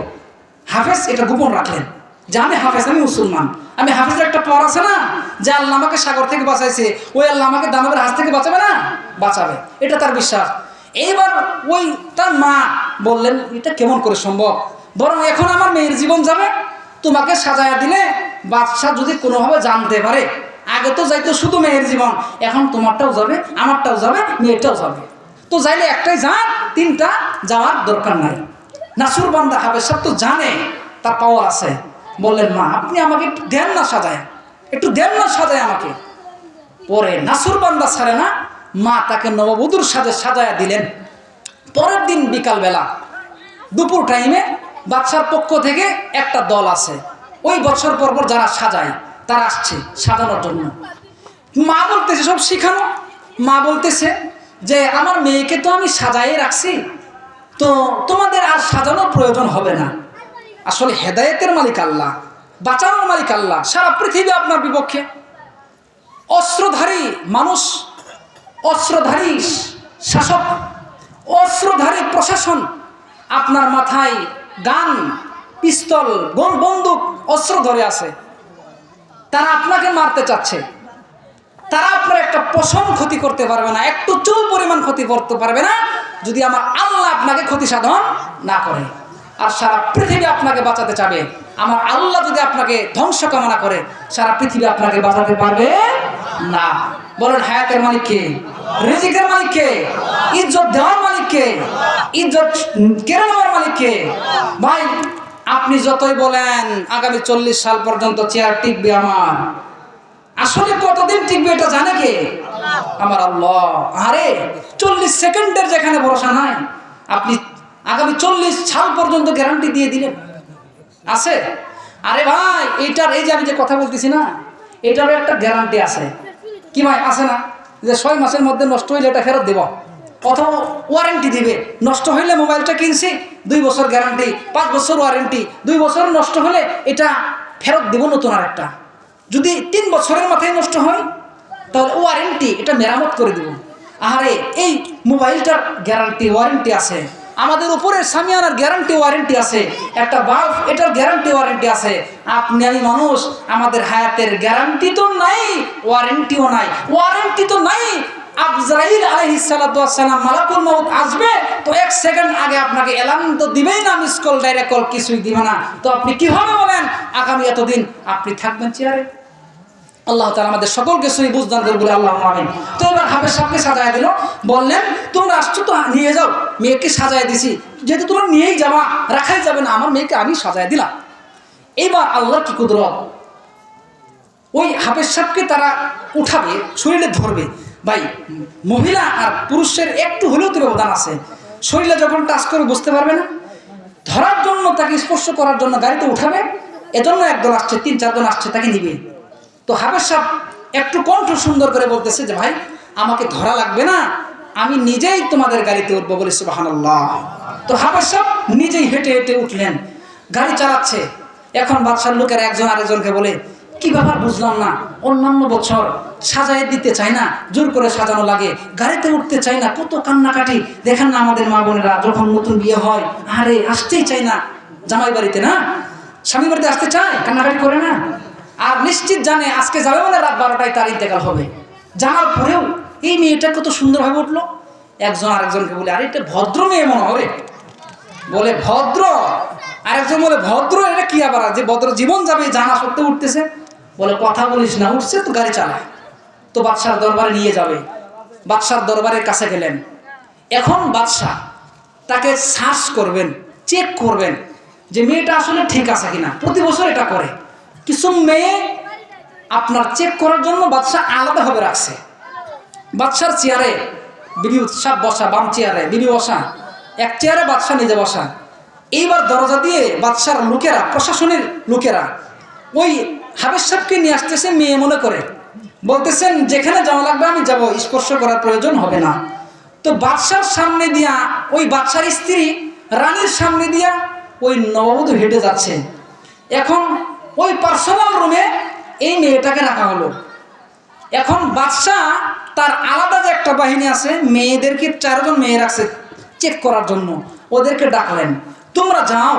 হাফেজ এটা গোপন রাখলেন যে আমি হাফেজ, আমি মুসলমান, আমি হাফেজের একটা পর আছে না, যে আল্লাহ আমাকে সাগর থেকে বাঁচাইছে, ওই আল্লাহ আমাকে দানবের হাত থেকে বাঁচাবে না? বাঁচাবে, এটা তার বিশ্বাস। এইবার ওই তার মা বললেন, এটা কেমন করে সম্ভব? বরং এখন আমার মেয়ের জীবন যাবে, তোমাকে সাজায়া দিলে বাদশা যদি কোনোভাবে জানতে পারে, আগে তো যাইতো শুধু মেয়ের জীবন, এখন তোমারটাও যাবে, আমারটাও যাবে, মেয়েটাও যাবে, তো যাইলে একটাই যান, তিনটা যাওয়ার দরকার নাই। নাসুর বান্দা হাফেজ সাহেব তো জানে তার পাওয়ার আছে। বললেন মা আপনি আমাকে একটু দেন না সাজায়, একটু দেন না সাজায় আমাকে। পরে নাসুর বান্দা ছাড়ে না, মা তাকে নববধূর সাথে সাজায়া দিলেন। পরের দিন বিকালবেলা দুপুর টাইমে বাদশার পক্ষ থেকে একটা দল আছে, ওই বছর পর পর যারা সাজায় তারা আসছে সাজানোর জন্য। মা বলতেছে সব শিখানো, মা বলতেছে যে আমার মেয়েকে তো আমি সাজাই রাখছি, তো তোমাদের আর সাজানোর প্রয়োজন হবে না। আসলে হেদায়েতের মালিক আল্লাহ, বাঁচানোর মালিক আল্লাহ, সারা পৃথিবী আপনার বিপক্ষে। অস্ত্রধারী মানুষ, অস্ত্রধারী শাসক, অস্ত্রধারী প্রশাসন, আপনার মাথায় গান, পিস্তল, বন্দুক, অস্ত্র ধরে আছে, তারা আপনাকে মারতে চাচ্ছে, তারা আপনার একটা পশম ক্ষতি করতে পারবে না, একটু চুল পরিমাণ ক্ষতি করতে পারবে না যদি আমার আল্লাহ আপনাকে ক্ষতি সাধন না করে। আর সারা পৃথিবী আপনাকে বাঁচাতে চাবে, আমার আল্লাহ যদি আপনাকে ধ্বংস কামনা করে সারা পৃথিবী আপনাকে বাঁচাতে পারবে না। বলেন হায়াতের মালিক কে? রিজিকের মালিক কে? ইজ্জত দেওয়ার মালিক কে? ইজ্জত কেড়ে নেওয়ার মালিক কে? ভাই আপনি যতই বলেন আগামী 40 সাল পর্যন্ত চেয়ার টিকবে আমার, আসলে কতদিন টিকবে এটা জানে কে? আমার আল্লাহ। আরে 40 সেকেন্ডের যেখানে ভরসা নাই, আপনি আগামী 40 সাল পর্যন্ত গ্যারান্টি দিয়ে দিলেন আছে? আরে ভাই এইটার, এই যে আমি যে কথা বলতেছি না, এটারও একটা গ্যারান্টি আছে। কি ভাই আছে না? যে 6 মাসের মধ্যে নষ্ট হইলে এটা ফেরত দেব, অথবা ওয়ারেন্টি দিবে। নষ্ট হইলে মোবাইলটা কিনছি 2 বছর গ্যারান্টি, 5 বছর ওয়ারেন্টি, 2 বছর নষ্ট হলে এটা ফেরত দেব নতুন আর একটা। যদি 3 বছরের মাথায় নষ্ট হয় তাহলে ওয়ারেন্টি, এটা মেরামত করে দেব। আরে এই মোবাইলটার গ্যারান্টি ওয়ারেন্টি আছে, আমাদের উপরের সামিয়ানার গ্যারান্টি ওয়ারেন্টি আছে, একটা বাল্ব এটার গ্যারান্টি ওয়ারেন্টি আছে। আপনি আমি মানুষ, আমাদের হায়াতের গ্যারান্টি তো নাই, ওয়ারেন্টিও নাই। ওয়ারেন্টি তো নাই, আজরাইল আলাইহিস সালাতু ওয়াস সালাম মালাকুল মউত আসবে তো 1 সেকেন্ড আগে আপনাকে এলান তো দিবেই না, মিস কল, ডাইরেক্ট কল কিছুই দিবে না। তো আপনি কিভাবে বলেন আগামী এতদিন আপনি থাকবেন চেয়ারে? আল্লাহ তাআলা আমাদের সকলকে সহি বুঝদান করে বলে আল্লাহ আমিন। তো এবার হাফেজ সাহেবকে সাজায় দিল, বললেন তোমরা আসছো তো নিয়ে যাও, মেয়েকে সাজায় দিছি, যেহেতু তোমরা নিয়েই যাবা, রাখাই যাবে না, আমার মেয়েকে আমি সাজায় দিলাম। এইবার আল্লাহ কি কুদরত, ওই হাফেজ সাহেবকে তারা উঠাবে, শরীরে ধরবে। ভাই মহিলা আর পুরুষের একটু হলেও তো ব্যবধান আছে, শরীরে যখন টাচ করে বুঝতে পারবে না, ধরার জন্য তাকে স্পর্শ করার জন্য গাড়িতে উঠাবে, এজন্য একদল আসছে, 3-4 জন আসছে তাকে নিবে। তো হাফেজ সাহেব একটু কণ্ঠ সুন্দর করে বলতেছে যে ভাই আমাকে ধরা লাগবে না, আমি নিজেই তোমাদের গাড়িতে উঠবো বলে সুবহানাল্লাহ। তো হাফেজ সাহেব নিজেই হেঁটে হেঁটে উঠলেন, গাড়ি চালাচ্ছে। এখন বাদশার লোকেরা একজন আরেকজনকে বলে কি ব্যাপার বুঝলাম না, অন্যান্য বছর সাজায় দিতে চাই না, জোর করে সাজানো লাগে, গাড়িতে উঠতে চাই না, কত কান্নাকাটি। দেখেন না আমাদের মা বোনেরা যখন নতুন বিয়ে হয়, আরে আসতেই চাই না জামাই বাড়িতে, না স্বামী বাড়িতে আসতে চায়, কান্নাকাটি করে না। আর নিশ্চিত জানে আজকে যাবে মানে রাত 12টায় তার ইন্তেকাল হবে, জানার পরেও এই মেয়েটা কত সুন্দরভাবে উঠলো। একজন আরেকজনকে বলে আরে এটা ভদ্র মেয়ে মনে হবে, বলে ভদ্র। আরেকজন বলে ভদ্র, এটা কি আবার যে ভদ্র জীবন যাবে জানা সত্ত্বেও উঠতেছে, বলে কথা বলিস না, উঠছে তো গাড়ি চালায়। তো বাদশার দরবারে নিয়ে যাবে, বাদশার দরবারের কাছে গেলেন। এখন বাদশাহ তাকে সার্চ করবেন, চেক করবেন যে মেয়েটা আসলে ঠিক আছে কিনা। প্রতি বছর এটা করে, কিছু মেয়ে আপনার চেক করার জন্য বাদশাহ আলাদাভাবে রাখছে। বাদশার চেয়ারে বিবি সাহেব বসা, বাম চেয়ারে বিবি বসা, এক চেয়ারে বাদশাহ নিজে বসা। এইবার দরজা দিয়ে বাদশার লোকেরা, প্রশাসনের লোকেরা ওই হাফেজ সাহেবকে নিয়ে আসতেছে মেয়ে মনে করে, বলতেছেন যেখানে যাওয়া লাগবে আমি যাব, স্পর্শ করার প্রয়োজন হবে না। তো বাদশার সামনে দিয়া, ওই বাদশার স্ত্রী রানীর সামনে দিয়া ওই নববধূ হেঁটে যাচ্ছে। এখন ওই পার্সোনাল রুমে এই মেয়েটাকে রাখা হলো। এখন বাদশাহ তার আলাদা যে একটা বাহিনী আছে, মেয়েদেরকে 4 জন মেয়ে রাখছে চেক করার জন্য, ওদেরকে ডাকলেন, তোমরা যাও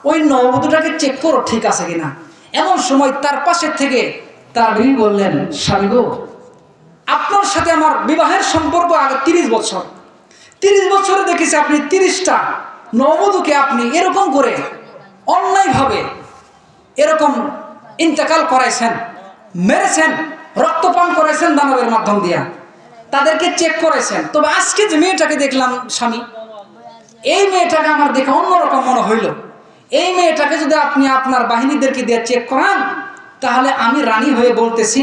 ওই নববধূটাকে চেক করো ঠিক আছে কিনা। এমন সময় তার পাশের থেকে তার বিবি বললেন, স্বামী গো, আপনার সাথে আমার বিবাহের সম্পর্ক আগে 30 বছর, 30 বছরে দেখেছি আপনি 30টা নববধূকে আপনি এরকম করে অন্যায়ভাবে এরকম ইন্তেকাল করাইছেন, মেরেছেন, রক্তপান করাইছেন দানবের মাধ্যম দিয়া, তাদেরকে চেক করেছেন। তবে আজকে যে মেয়েটাকে দেখলাম স্বামী, এই মেয়েটাকে আমার দেখে অন্যরকম মনে হইল। এই মেয়েটাকে যদি আপনি আপনার বাহিনীদেরকে দিয়ে চেক করান, তাহলে আমি রানী হয়ে বলতেছি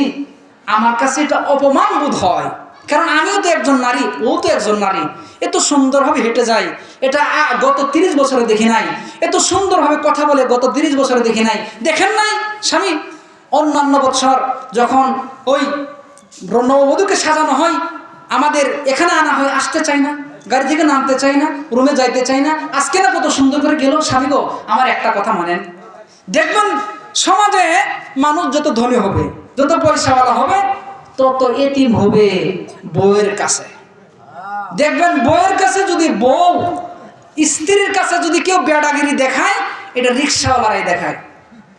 আমার কাছে এটা অপমান বোধ হয়, কারণ আমিও তো একজন নারী, ও তো একজন নারী। এত সুন্দরভাবে হেঁটে যায়, এটা গত 30 বছরে দেখি নাই। এত সুন্দরভাবে কথা বলে গত 30 বছরে দেখি নাই। দেখেন নাই স্বামী, অন্যান্য বছর যখন ওই নববধূকে সাজানো হয়, আমাদের এখানে আনা হয়, আসতে চাই না, গাড়ি থেকে নামতে চাই না, রুমে যাইতে চাই না। আজকে না কত সুন্দর করে গেল। স্বামী গো, আমার একটা কথা মানেন, দেখবেন সমাজে মানুষ যত ধনী হবে, যত পয়সাওয়ালা হবে, তত এতিম হবে বউয়ের কাছে। দেখবেন বউয়ের কাছে যদি বউ স্ত্রীর কাছে যদি কেউ বেড়াগিরি দেখায়, এটা রিক্সাওয়ালারাই দেখায়,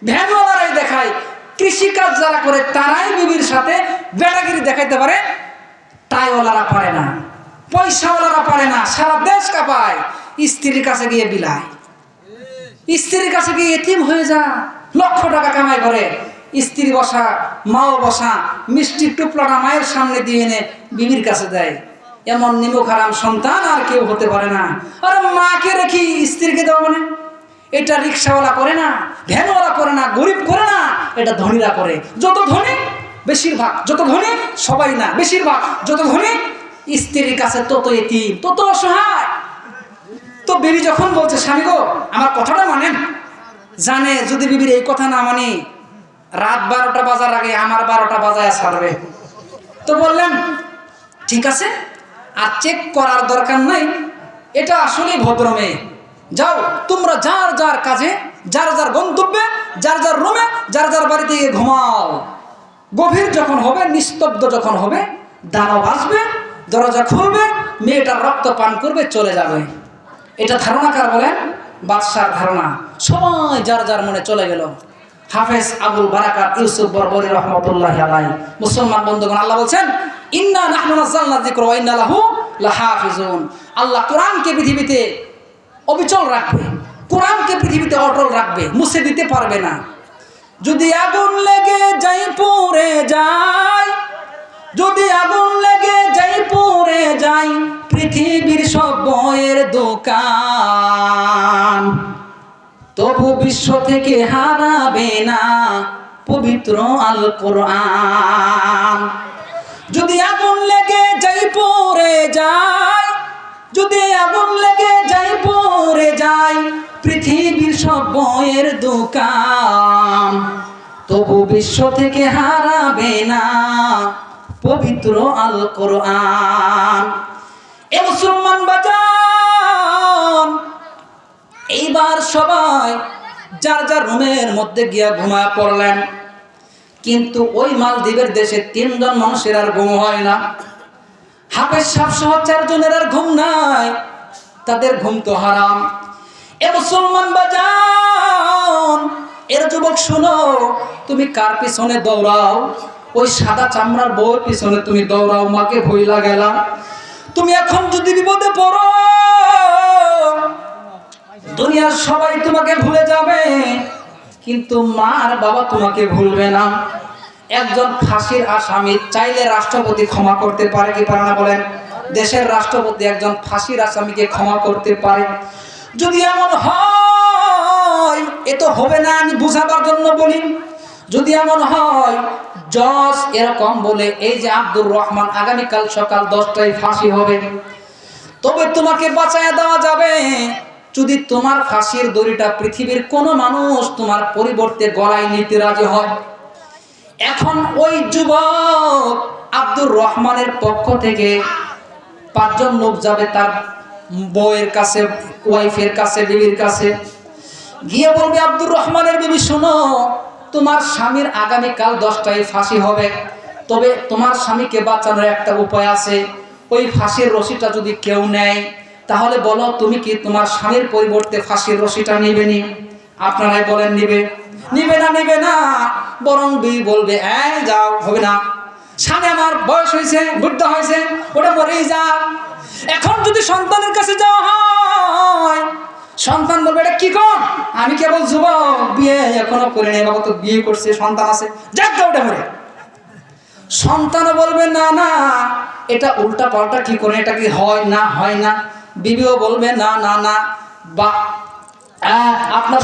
ভ্যানওয়ালারাই দেখায়। কৃষিকাজ যারা করে তারাই বিবির সাথে বেড়াগিরি দেখাইতে পারে, টাইওয়ালারা পারে না, পয়সাওয়ালারা পারে না। সারা দেশ কাঁপায়, স্ত্রীর কাছে গিয়ে বিলায়, স্ত্রীর কাছে গিয়ে এতিম হয়ে যা, লক্ষ টাকা কামাই করে। স্ত্রী বসা, মাও বসা, মিষ্টি টুকরাটা মায়ের সামনে দিয়ে এনে বিবির কাছে দেয়। এমন নিমক হারাম সন্তান আর কেউ হতে পারে না। আর মাকে রেখে স্ত্রীকে দেওয়া মানে, এটা রিক্সাওয়ালা করে না, ভ্যানওয়ালা করে না, গরিব করে না, এটা ধনীরা করে। যত ধনী বেশিরভাগ, যত ধনী সবাই না, বেশিরভাগ যত ধনী স্ত্রীর কাছে তত এতিম, তত অসহায়। তো বিবি যখন বলছে, স্বামী গো আমার কথাটা মানেন, জানে যদি বিবির এই কথা না মানি, রাত 12টা বাজার আগে আমার 12টা বাজায় ছাড়বে। তো বললেন ঠিক আছে, আর চেক করার দরকার নাই, এটা আসলেই ভদ্র মেয়ে। যাও তোমরা যার যার কাজে, যার যার গন্তব্যে, যার যার রুমে, যার যার বাড়িতে গিয়ে ঘুমাও। গভীর যখন হবে, নিস্তব্ধ যখন হবে, দানব আসবে, দরজা খুলবে, মেয়েটার রক্ত পান করবে, চলে যাবে। এটা ধারণা কার বলেন? বাদশার ধারণা। সবাই যার যার মনে চলে গেল। হাফেজ আবুল বারাকাত ইউসুফ বরবরী রহমতুল্লাহি আলাইহি। মুসলমান বন্ধুগণ, আল্লাহ বলছেন ইন্না নাহনু নাযালনা যিকরা ওয়া ইন্না লাহু লাহাফিজুন। আল্লাহ কোরআনকে পৃথিবীতে অবিচল রাখবে, কোরআনকে পৃথিবীতে অটল রাখবে, মুছে দিতে পারবে না। যদি আগুন লেগে যাই পুড়ে যায়, যদি আগুন লেগে যাই পুড়ে যাই, পৃথিবীর সব বইয়ের দোকান, তবু বিশ্ব থেকে হারাবে না পবিত্র আল কোরআন। যদি আগুন লেগে যাই পুড়ে যায়, যদি আগুন লেগে যাই পুড়ে যায়, পৃথিবীর সব বইয়ের দোকান, তবু বিশ্ব থেকে হারাবে না পবিত্র আল কোরআন। এ মুসলমান বাজান, এইবার সবাই যার যার রুমের মধ্যে গিয়া ঘুমায় পড়লেন। কিন্তু ওই মালদ্বীপের দেশে 3 জন মানুষের আর ঘুম হয় না। হাফেজ সাহেব সহ 4 জনের আর ঘুম নাই, তাদের ঘুম তো হারাম। এ মুসলমান বাজান, এর যুবক শোনো, তুমি কার পিছনে দৌড়াও? ওই সাদা চামড়ার বউর পিছনে তুমি দৌড়াও, মাকে ভইলা গেলা। তুমি এখন যদি বিপদে পড়ো, দুনিয়ার সবাই তোমাকে ভুলে যাবে, কিন্তু মা আর বাবা তোমাকে ভুলবে না। একজন ফাঁসির আসামি চাইলে রাষ্ট্রপতি ক্ষমা করতে পারে কি পারে না বলেন? দেশের রাষ্ট্রপতি একজন ফাঁসির আসামিকে ক্ষমা করতে পারে। যদি এমন হয়, এ তো হবে না, আমি বুঝাবার জন্য বলি, যদি এমন হয় জজ এরকম বলে, এই যে আব্দুর রহমান আগামীকাল সকাল 10টায় ফাঁসি হবে, তবে তোমাকে বাঁচায় দেওয়া যাবে যদি তোমার ফাঁসির দড়িটা পৃথিবীর কোনো মানুষ তোমার পরিবর্তে গলায় নিতে রাজি হয়। এখন ওই যুবক আব্দুর রহমানের পক্ষ থেকে 5 জন লোক যাবে তার বউয়ের কাছে, ওয়াইফের কাছে, বিবির কাছে, গিয়ে বলবে, আব্দুর রহমানের বিবি শোনো, তোমার স্বামীর আগামীকাল 10টায় ফাঁসি হবে, তবে তোমার স্বামীকে বাঁচানোর একটা উপায় আছে। ওই ফাঁসির রশিটা যদি কেউ নেয়, তাহলে বলো তুমি কি তোমার স্বামীর পরিবর্তে ফাঁসির রশিটা নিবে নি? আপনারাই বলেন, নিবে? নিবে না? নিবে না। বরং বিবি বলবে, এই যাও, হবে না, স্বামী আমার বয়স হয়েছে, বৃদ্ধ হয়েছে, ওটা মরেই যাক। এখন যদি সন্তানের কাছে যাওয়া হয়, সন্তান বলবে, এটা কি কর? আমি কেবল যুবক, বিয়ে এখনো করে নেই, বাবা তো বিয়ে করছে, সন্তান আছে, যাক গা ওটা মরে। সন্তান বলবে, না না, এটা উল্টা পাল্টা কি করে, এটা কি হয় না, হয় না। বিবিও বলবে, না না না, বা আপনার